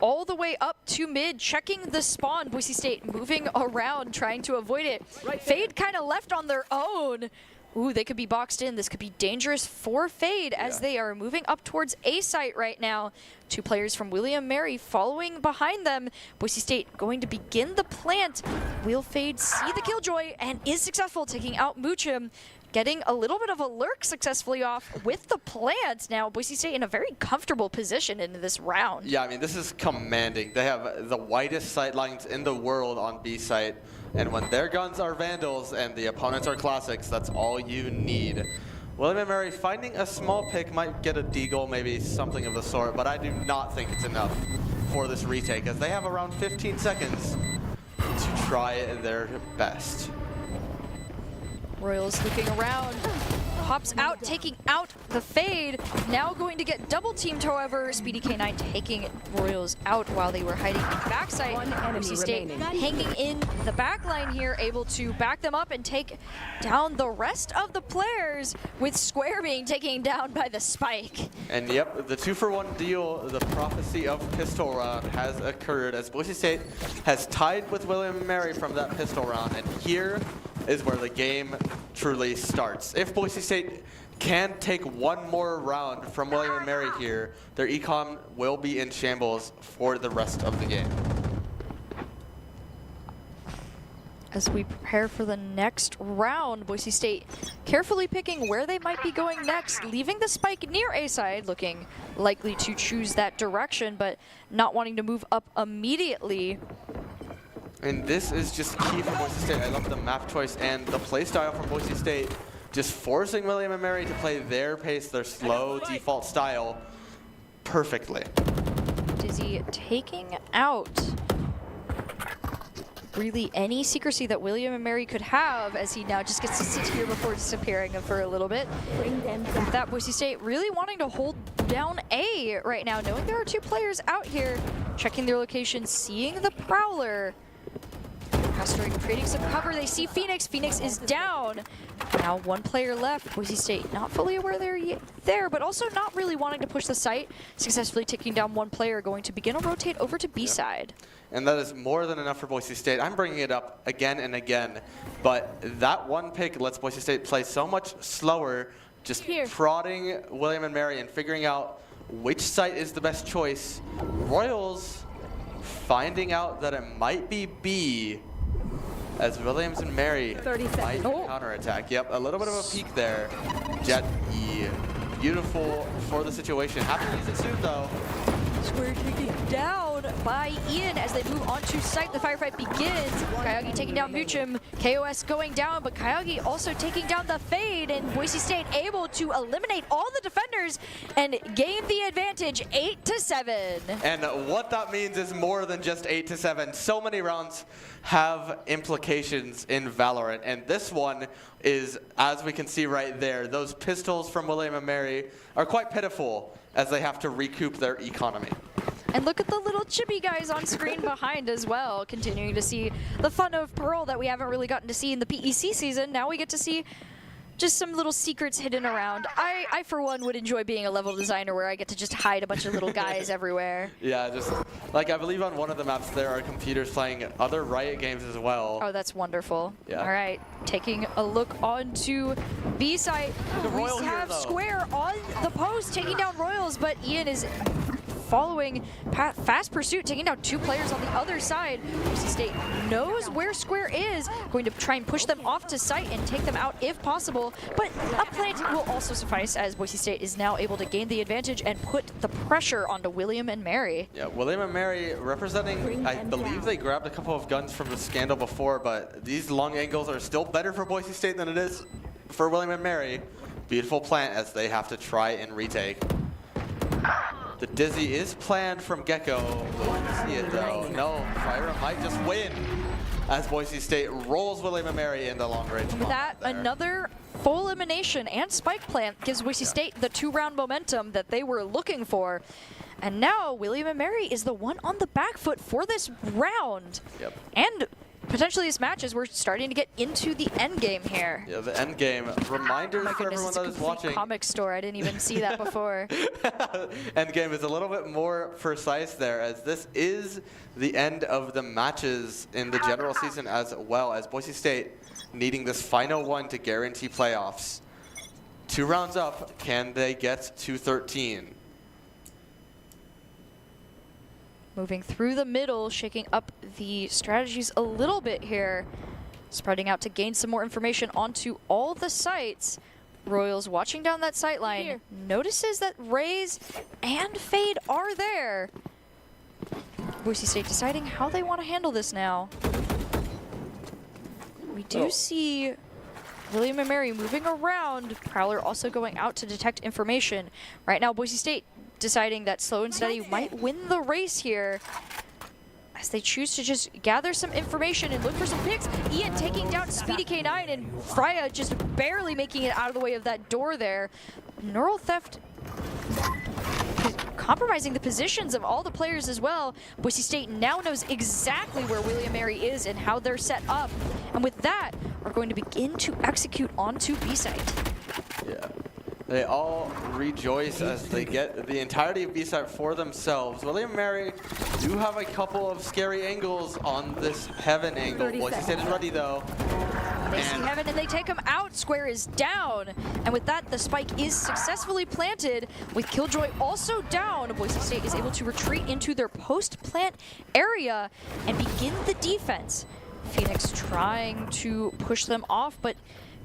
all the way up to mid, checking the spawn. Boise State moving around, trying to avoid it. Fade kind of left on their own. Ooh, they could be boxed in. This could be dangerous for Fade as they are moving up towards A site right now. 2 players from William Mary following behind them. Boise State going to begin the plant. Will Fade see the killjoy and is successful, taking out Moochum. Getting a little bit of a lurk successfully off with the plant. Now, Boise State in a very comfortable position in this round. Yeah, I mean, this is commanding. They have the widest sight lines in the world on B site. And when their guns are Vandals and the opponents are Classics, that's all you need. William and Mary finding a small pick, might get a deagle, maybe something of the sort, but I do not think it's enough for this retake, as they have around 15 seconds to try their best. Royals looking around, hops out, taking out the Fade. Now going to get double teamed, however. Speedy K9 taking Royals out while they were hiding in backside. Boise State hanging in the back line here, able to back them up and take down the rest of the players, with Square being taken down by the Spike. And yep, the 2-for-1 deal, the prophecy of pistol round has occurred, as Boise State has tied with William and Mary from that pistol round, and here is where the game truly starts. If Boise State can take one more round from William and Mary here, their econ will be in shambles for the rest of the game. As we prepare for the next round, Boise State carefully picking where they might be going next, leaving the Spike near A side, looking likely to choose that direction, but not wanting to move up immediately. And this is just key for Boise State. I love the map choice and the play style from Boise State, just forcing William and Mary to play their pace, their slow default style, perfectly. Dizzy taking out really any secrecy that William and Mary could have, as he now just gets to sit here before disappearing for a little bit. That Boise State really wanting to hold down A right now, knowing there are 2 players out here, checking their location, seeing the Prowler. Asteroid creating some cover. They see Phoenix. Phoenix is down. Now 1 player left. Boise State not fully aware they're there, but also not really wanting to push the site. Successfully taking down 1 player, going to begin a rotate over to B side. And that is more than enough for Boise State. I'm bringing it up again and again, but that 1 pick lets Boise State play so much slower, just prodding William and Mary and figuring out which site is the best choice. Royals finding out that it might be B, as Williams and Mary might counterattack. Yep, a little bit of a peek there. Jet E, beautiful for the situation. Have to use it soon though. Square taking down by Ian as they move onto site. The firefight begins. Kayagi taking down Muchim. KOS going down, but Kayagi also taking down the Fade, and Boise State able to eliminate all the defenders and gain the advantage 8-7. And what that means is more than just 8-7. So many rounds have implications in Valorant, and this one is, as we can see right there, those pistols from William and Mary are quite pitiful as they have to recoup their economy. And look at the little chibi guys on screen behind as well, continuing to see the fun of Pearl that we haven't really gotten to see in the PEC season. Now we get to see just some little secrets hidden around. I for one, would enjoy being a level designer where I get to just hide a bunch of little guys everywhere. Yeah, just like I believe on one of the maps there are computers playing other Riot games as well. Oh, that's wonderful. Yeah. All right, taking a look onto B side. We Royal here, have though. Square on the post taking down Royals, but Ian is following fast pursuit, taking down 2 players on the other side. Boise State knows where Square is, going to try and push them off to site and take them out if possible, but a plant will also suffice as Boise State is now able to gain the advantage and put the pressure onto William and Mary. Yeah, William and Mary representing, I believe they grabbed a couple of guns from the Scandal before, but these long angles are still better for Boise State than it is for William and Mary. Beautiful plant as they have to try and retake. The Dizzy is planned from get-go. We'll see it though. No, Fire might just win as Boise State rolls William and Mary into long-range With that, combat there. another full elimination and spike plant gives Boise State the 2-round momentum that they were looking for. And now William and Mary is the one on the back foot for this round. Yep. And potentially this match as we're starting to get into the end game here. Yeah, the end game. Reminder My for goodness, everyone it's a that is complete watching. comic store. I didn't even see that before. End game is a little bit more precise there, as this is the end of the matches in the general season, as well as Boise State needing this final one to guarantee playoffs. 2 rounds up, can they get to 13? Moving through the middle, shaking up the strategies a little bit here. Spreading out to gain some more information onto all the sites. Royals watching down that sight line. Notices that Raze and Fade are there. Boise State deciding how they want to handle this now. We do see William and Mary moving around. Prowler also going out to detect information. Right now, Boise State deciding that Slow and Steady might win the race here as they choose to just gather some information and look for some picks. Ian taking down Speedy K9 and Freya just barely making it out of the way of that door there. Neural Theft compromising the positions of all the players as well. Boise State now knows exactly where William Mary is and how they're set up. And with that, are going to begin to execute onto B site. Yeah. They all rejoice as they get the entirety of B-side for themselves. William and Mary do have a couple of scary angles on this Heaven angle. Boise State is ready though. They see Heaven and they take him out. Square is down. And with that, the spike is successfully planted. With Killjoy also down, Boise State is able to retreat into their post-plant area and begin the defense. Phoenix trying to push them off, but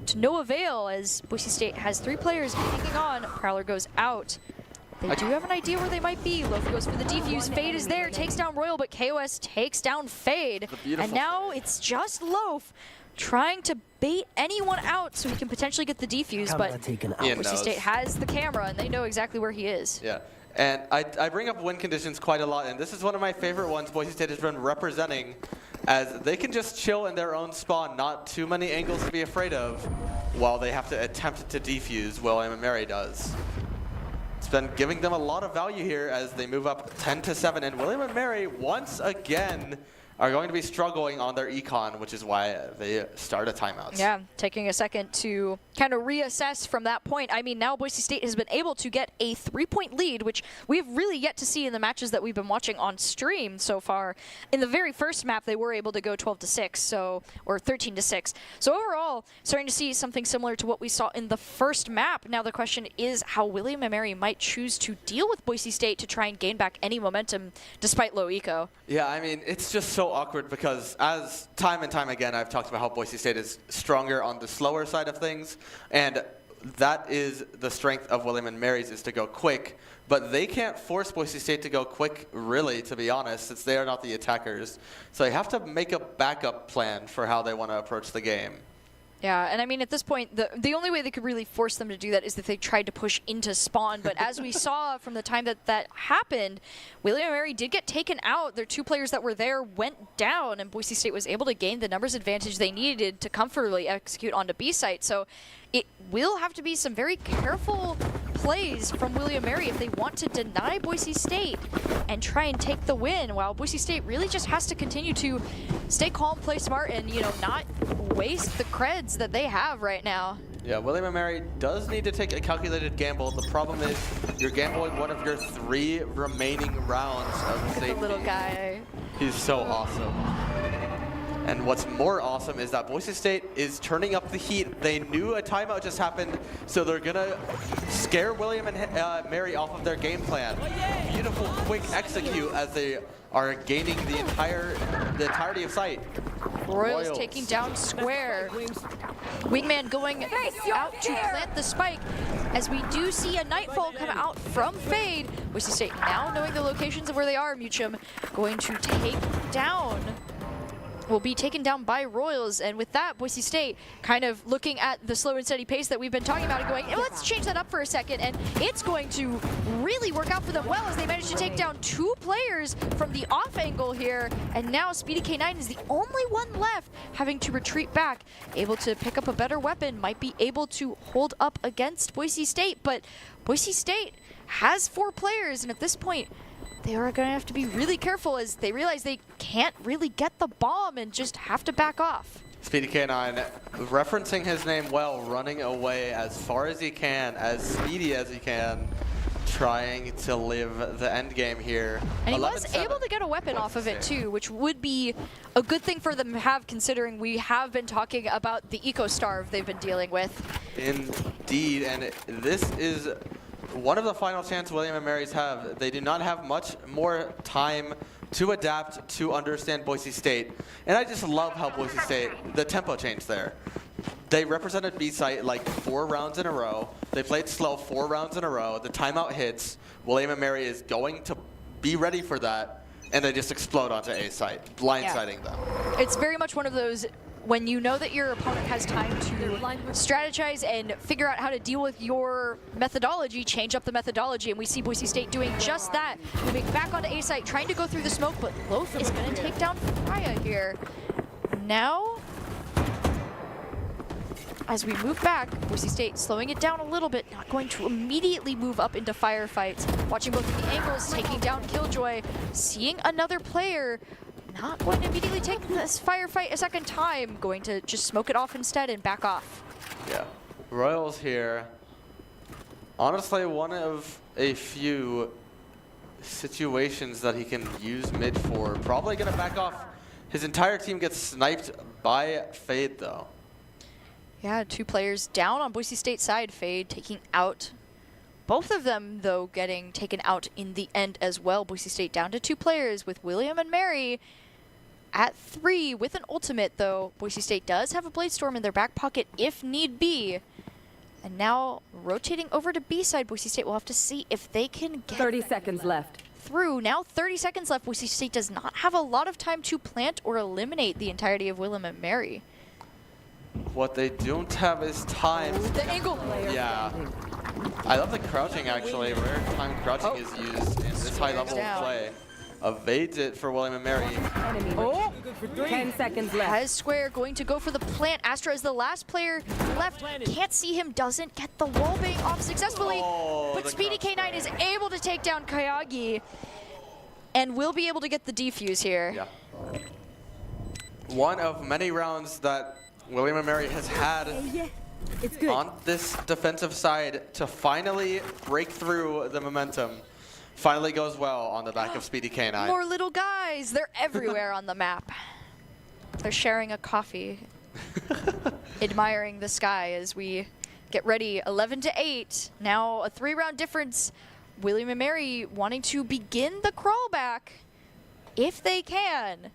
to no avail as Boise State has 3 players hanging on. Prowler goes out. They do have an idea where they might be. Loaf goes for the defuse. Fade is there, takes down Royal, but KOS takes down Fade. And now it's just Loaf trying to bait anyone out so he can potentially get the defuse, but Boise State has the camera and they know exactly where he is. Yeah. And I bring up win conditions quite a lot, and this is one of my favorite ones Boise State has been representing, as they can just chill in their own spawn, not too many angles to be afraid of, while they have to attempt to defuse. William and Mary does. It's been giving them a lot of value here as they move up 10-7, and William and Mary once again are going to be struggling on their econ, which is why they started timeouts. Yeah, taking a second to kind of reassess from that point. I mean, now Boise State has been able to get a 3-point lead, which we have really yet to see in the matches that we've been watching on stream so far. In the very first map, they were able to go 12-6, so, or 13-6. So overall, starting to see something similar to what we saw in the first map. Now the question is how William and Mary might choose to deal with Boise State to try and gain back any momentum despite low eco. Yeah, I mean, it's just so awkward because as time and time again, I've talked about how Boise State is stronger on the slower side of things. And that is the strength of William and Mary's, is to go quick. But they can't force Boise State to go quick, really, to be honest, since they are not the attackers. So they have to make a backup plan for how they want to approach the game. Yeah, and I mean, at this point, the only way they could really force them to do that is if they tried to push into spawn. But as we saw from the time that happened, William and Mary did get taken out. Their 2 players that were there went down, and Boise State was able to gain the numbers advantage they needed to comfortably execute onto B site. So it will have to be some very careful plays from William Mary if they want to deny Boise State and try and take the win, while Boise State really just has to continue to stay calm, play smart, and, you know, not waste the creds that they have right now. Yeah, William and Mary does need to take a calculated gamble. The problem is you're gambling one of your 3 remaining rounds of the safety. The little guy. He's so awesome. And what's more awesome is that Boise State is turning up the heat. They knew a timeout just happened, so they're gonna scare William and Mary off of their game plan. Beautiful, quick execute as they are gaining the entirety of site. Royals taking down Square. Wingman going out to plant the spike, as we do see a Nightfall come out from Fade. Boise State now knowing the locations of where they are. Muchum going to take down, will be taken down by Royals, and with that, Boise State kind of looking at the slow and steady pace that we've been talking about and going, let's change that up for a second, and it's going to really work out for them well as they manage to take down 2 players from the off angle here, and now Speedy K9 is the only one left, having to retreat back, able to pick up a better weapon, might be able to hold up against Boise State, but Boise State has 4 players, and at this point, they are going to have to be really careful as they realize they can't really get the bomb and just have to back off. Speedy K9 referencing his name well, running away as far as he can, as speedy as he can, trying to live the end game here. And he was able to get a weapon off of it too, which would be a good thing for them to have, considering we have been talking about the eco-starve they've been dealing with. Indeed, and this is one of the final chances William and Mary's have. They do not have much more time to adapt to understand Boise State. And I just love how Boise State, the tempo change there. They represented B-site like 4 rounds in a row. They played slow 4 rounds in a row. The timeout hits. William and Mary is going to be ready for that. And they just explode onto A-site, blindsiding them. It's very much one of those, when you know that your opponent has time to strategize and figure out how to deal with your methodology, change up the methodology, and we see Boise State doing just that, moving back onto A site, trying to go through the smoke, but Loaf is going to take down Freya here. Now, as we move back, Boise State slowing it down a little bit, not going to immediately move up into firefights, watching both of the angles, taking down Killjoy, seeing another player, not going to immediately take this firefight a second time, going to just smoke it off instead and back off. Yeah, Royals here. Honestly, one of a few situations that he can use mid for. Probably gonna back off. His entire team gets sniped by Fade though. Yeah, 2 players down on Boise State side. Fade taking out both of them, though, getting taken out in the end as well. Boise State down to 2 players with William and Mary at 3 with an ultimate, though. Boise State does have a Blade Storm in their back pocket if need be. And now rotating over to B side, Boise State will have to see if they can get 30 seconds left. through. Now 30 seconds left. Boise State does not have a lot of time to plant or eliminate the entirety of William and Mary. What they don't have is time. The angle. Yeah. I love the crouching actually. Rare time crouching is used in this high level of play. Evades it for William and Mary. Oh, 10 seconds left. Has Square going to go for the plant. Astra is the last player left. Can't see him, doesn't get the wallbang off successfully. But Speedy K9 is able to take down Kayagi and will be able to get the defuse here. Yeah. One of many rounds that William and Mary has had on this defensive side to finally break through the momentum. Finally goes well on the back of Speedy K9. More little guys. They're everywhere on the map. They're sharing a coffee, admiring the sky as we get ready. 11-8. Now a 3-round difference. William and Mary wanting to begin the crawl back if they can.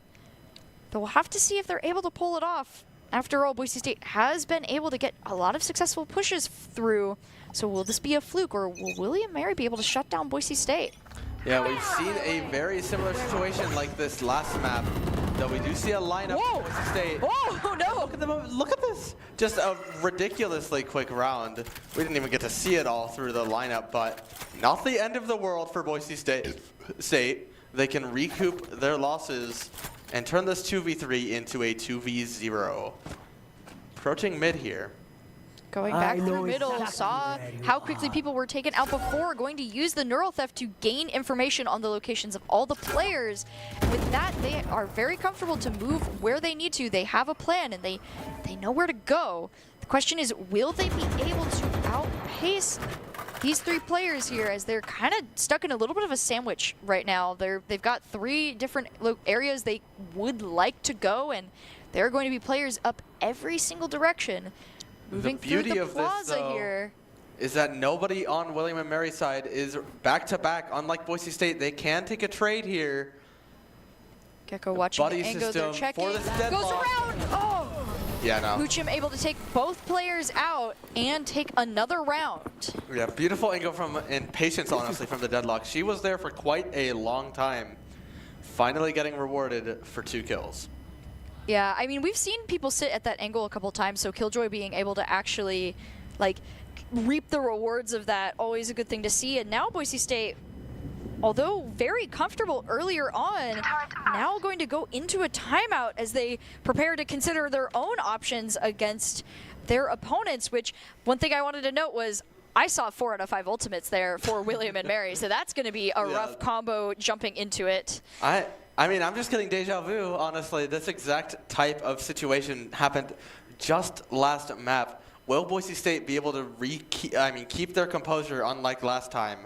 But we'll have to see if they're able to pull it off. After all, Boise State has been able to get a lot of successful pushes through. So will this be a fluke, or will William & Mary be able to shut down Boise State? Yeah, we've seen a very similar situation like this last map, though we do see a lineup for Boise State. Oh, no! Look at this! Just a ridiculously quick round. We didn't even get to see it all through the lineup, but not the end of the world for Boise State. They can recoup their losses and turn this 2v3 into a 2v0. Approaching mid here. Going back through middle, saw how quickly people were taken out before, going to use the neural theft to gain information on the locations of all the players. And with that, they are very comfortable to move where they need to. They have a plan and they know where to go. The question is, will they be able to outpace these three players here, as they're kind of stuck in a little bit of a sandwich right now. They've got 3 different areas they would like to go, and there are going to be players up every single direction. Moving through the plaza here is that nobody on William & Mary's side is back-to-back. Unlike Boise State, they can take a trade here. Gecko watching Buddy the angle, they're system checking. for this Goes deadlock. around! Oh! Yeah, no. Muchim able to take both players out and take another round. Yeah, beautiful angle and patience, honestly, from the deadlock. She was there for quite a long time, finally getting rewarded for 2 kills. Yeah, I mean, we've seen people sit at that angle a couple times, so Killjoy being able to actually, like, reap the rewards of that, always a good thing to see. And now Boise State, although very comfortable earlier on, now going to go into a timeout as they prepare to consider their own options against their opponents, which one thing I wanted to note was I saw 4 out of 5 ultimates there for William & Mary, so that's going to be a rough combo jumping into it. I mean, I'm just getting deja vu, honestly. This exact type of situation happened just last map. Will Boise State be able to keep their composure unlike last time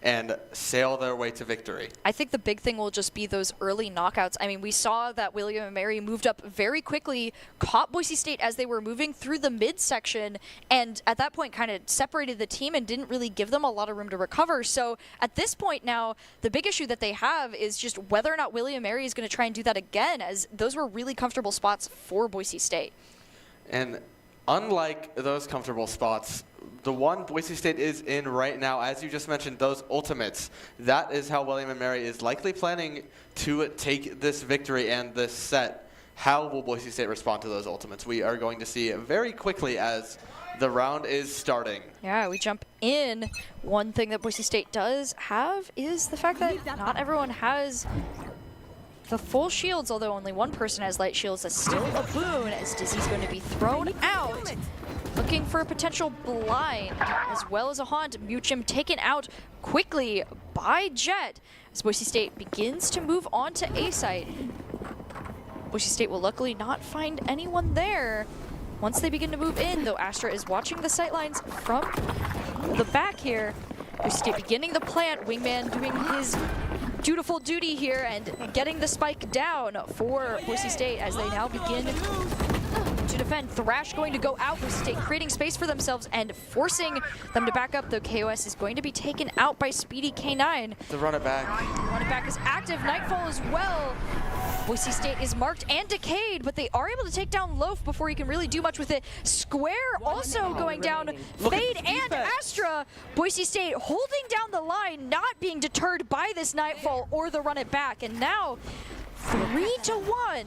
and sail their way to victory? I think the big thing will just be those early knockouts. I mean, we saw that William & Mary moved up very quickly, caught Boise State as they were moving through the midsection, and at that point kind of separated the team and didn't really give them a lot of room to recover. So at this point now, the big issue that they have is just whether or not William & Mary is going to try and do that again, as those were really comfortable spots for Boise State. And unlike those comfortable spots, the one Boise State is in right now, as you just mentioned, those ultimates, that is how William & Mary is likely planning to take this victory and this set. How will Boise State respond to those ultimates? We are going to see very quickly as the round is starting. Yeah, we jump in. One thing that Boise State does have is the fact that not everyone has the full shields, although only one person has light shields. That's still a boon, as Dizzy's going to be thrown out. Looking for a potential blind, as well as a haunt. Muchim taken out quickly by Jet, as Boise State begins to move on to A site. Boise State will luckily not find anyone there. Once they begin to move in, though, Astra is watching the sightlines from the back here. Boise State beginning the plant, Wingman doing his dutiful duty here and getting the spike down for Boise State as they now begin to defend. Thrash going to go out, Boise State creating space for themselves and forcing them to back up, though KOS is going to be taken out by Speedy K9. The run it back. Run it back is active, Nightfall as well. Boise State is marked and decayed, but they are able to take down Loaf before he can really do much with it. Square also going down. Fade and Astra. Boise State holding down the line, not being deterred by this Nightfall or the run it back. And now 3-1.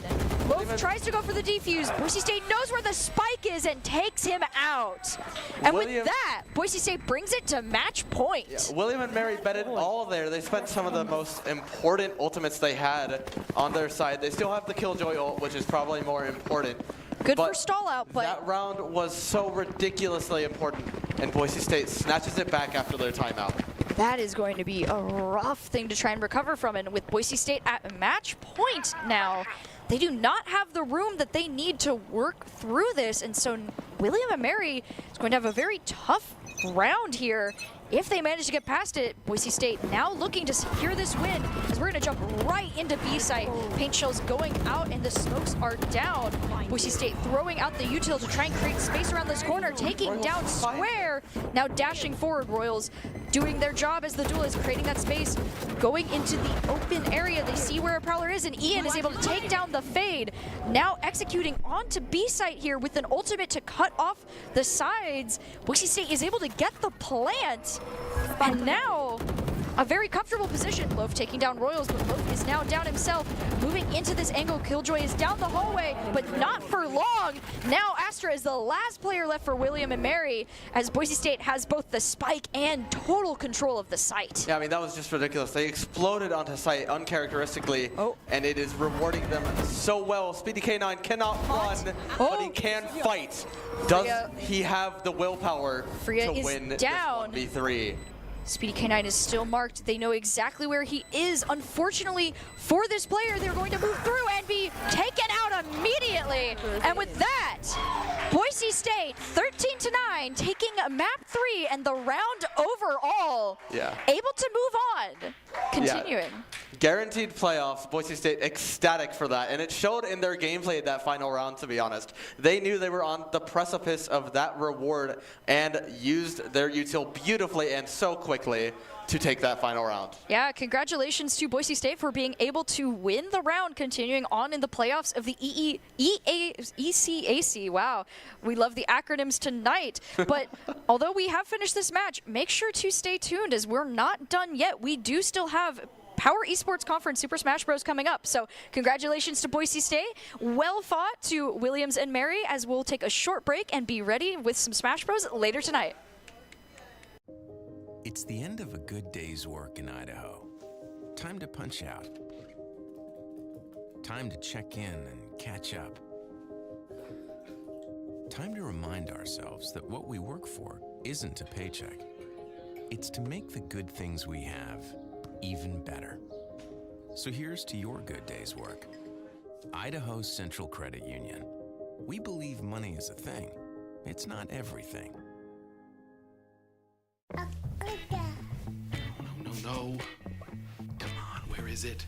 Loaf tries to go for the defuse. Boise State knows where the spike is and takes him out. And with that, Boise State brings it to match point. Yeah, William & Mary bet it all there. They spent some of the most important ultimates they had on their side. They still have the Killjoy ult, which is probably more important. Good for stall out, but that round was so ridiculously important, and Boise State snatches it back after their timeout. that is going to be a rough thing to try and recover from. And with Boise State at match point now, they do not have the room that they need to work through this. And so William & Mary is going to have a very tough round here. If they manage to get past it, Boise State now looking to secure this win, as we're going to jump right into B site. Paint shells going out and the smokes are down. Boise State throwing out the util to try and create space around this corner, taking down Square. Now dashing forward, Royals doing their job as the duelist, creating that space, going into the open area. They see where a Prowler is, and Ian is able to take down the Fade. Now executing onto B site here with an ultimate to cut off the sides. Boise State is able to get the plant, and now a very comfortable position. Loaf taking down Royals, but Loaf is now down himself. Moving into this angle, Killjoy is down the hallway, but not for long. Now Astra is the last player left for William and Mary, as Boise State has both the spike and total control of the site. Yeah, I mean, that was just ridiculous. They exploded onto site uncharacteristically, and it is rewarding them so well. Speedy K9 cannot run, but he can fight. Does he have the willpower to win down. this 1v3? Speedy K9 is still marked. They know exactly where he is. Unfortunately for this player, they're going to move through and be taken out immediately. And with that, Boise State 13-9, taking map 3 and the round overall. Yeah. Able to move on. Continuing. Yeah. Guaranteed playoffs. Boise State ecstatic for that, and it showed in their gameplay that final round, to be honest. They knew they were on the precipice of that reward and used their util beautifully and so quickly to take that final round. Yeah, congratulations to Boise State for being able to win the round, continuing on in the playoffs of the ECAC. Wow, we love the acronyms tonight. But although we have finished this match, make sure to stay tuned, as we're not done yet. We do still have Power Esports Conference Super Smash Bros. Coming up. So congratulations to Boise State. Well fought to Williams and Mary, as we'll take a short break and be ready with some Smash Bros. Later tonight. It's the end of a good day's work in Idaho. Time to punch out. Time to check in and catch up. Time to remind ourselves that what we work for isn't a paycheck. It's to make the good things we have even better. So here's to your good day's work. Idaho Central Credit Union. We believe money is a thing. It's not everything. No. Come on, where is it?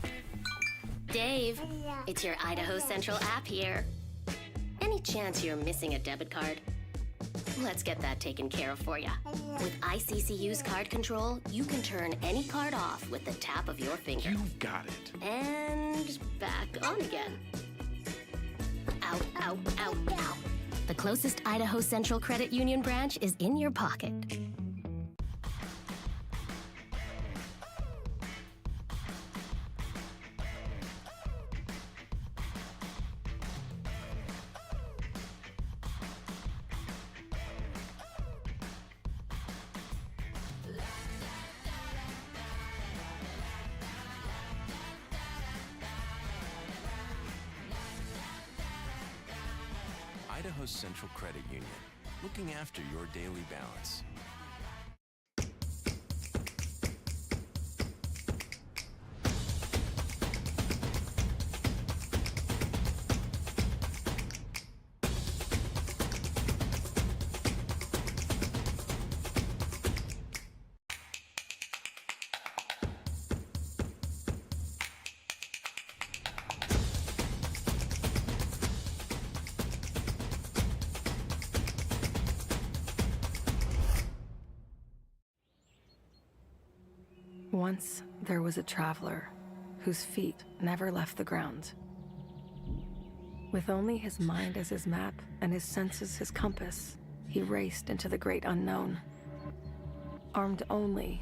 Dave, it's your Idaho Central app here. Any chance you're missing a debit card? Let's get that taken care of for you. With ICCU's card control, you can turn any card off with the tap of your finger. You got it. And back on again. Out, out, out, out. The closest Idaho Central Credit Union branch is in your pocket. Idaho Central Credit Union, looking after your daily balance. Once there was a traveler whose feet never left the ground. With only his mind as his map and his senses his compass, he raced into the great unknown. Armed only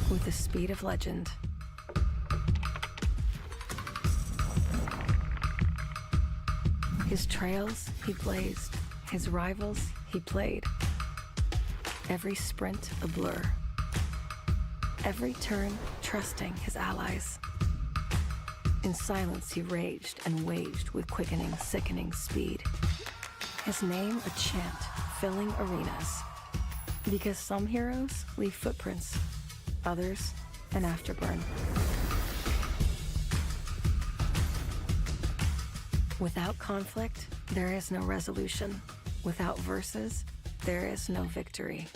with the speed of legend. His trails he blazed, his rivals he played. Every sprint a blur. Every turn trusting his allies. In silence he raged and waged with quickening, sickening speed. His name a chant filling arenas. Because some heroes leave footprints, others an afterburn. Without conflict, there is no resolution. Without verses, there is no victory.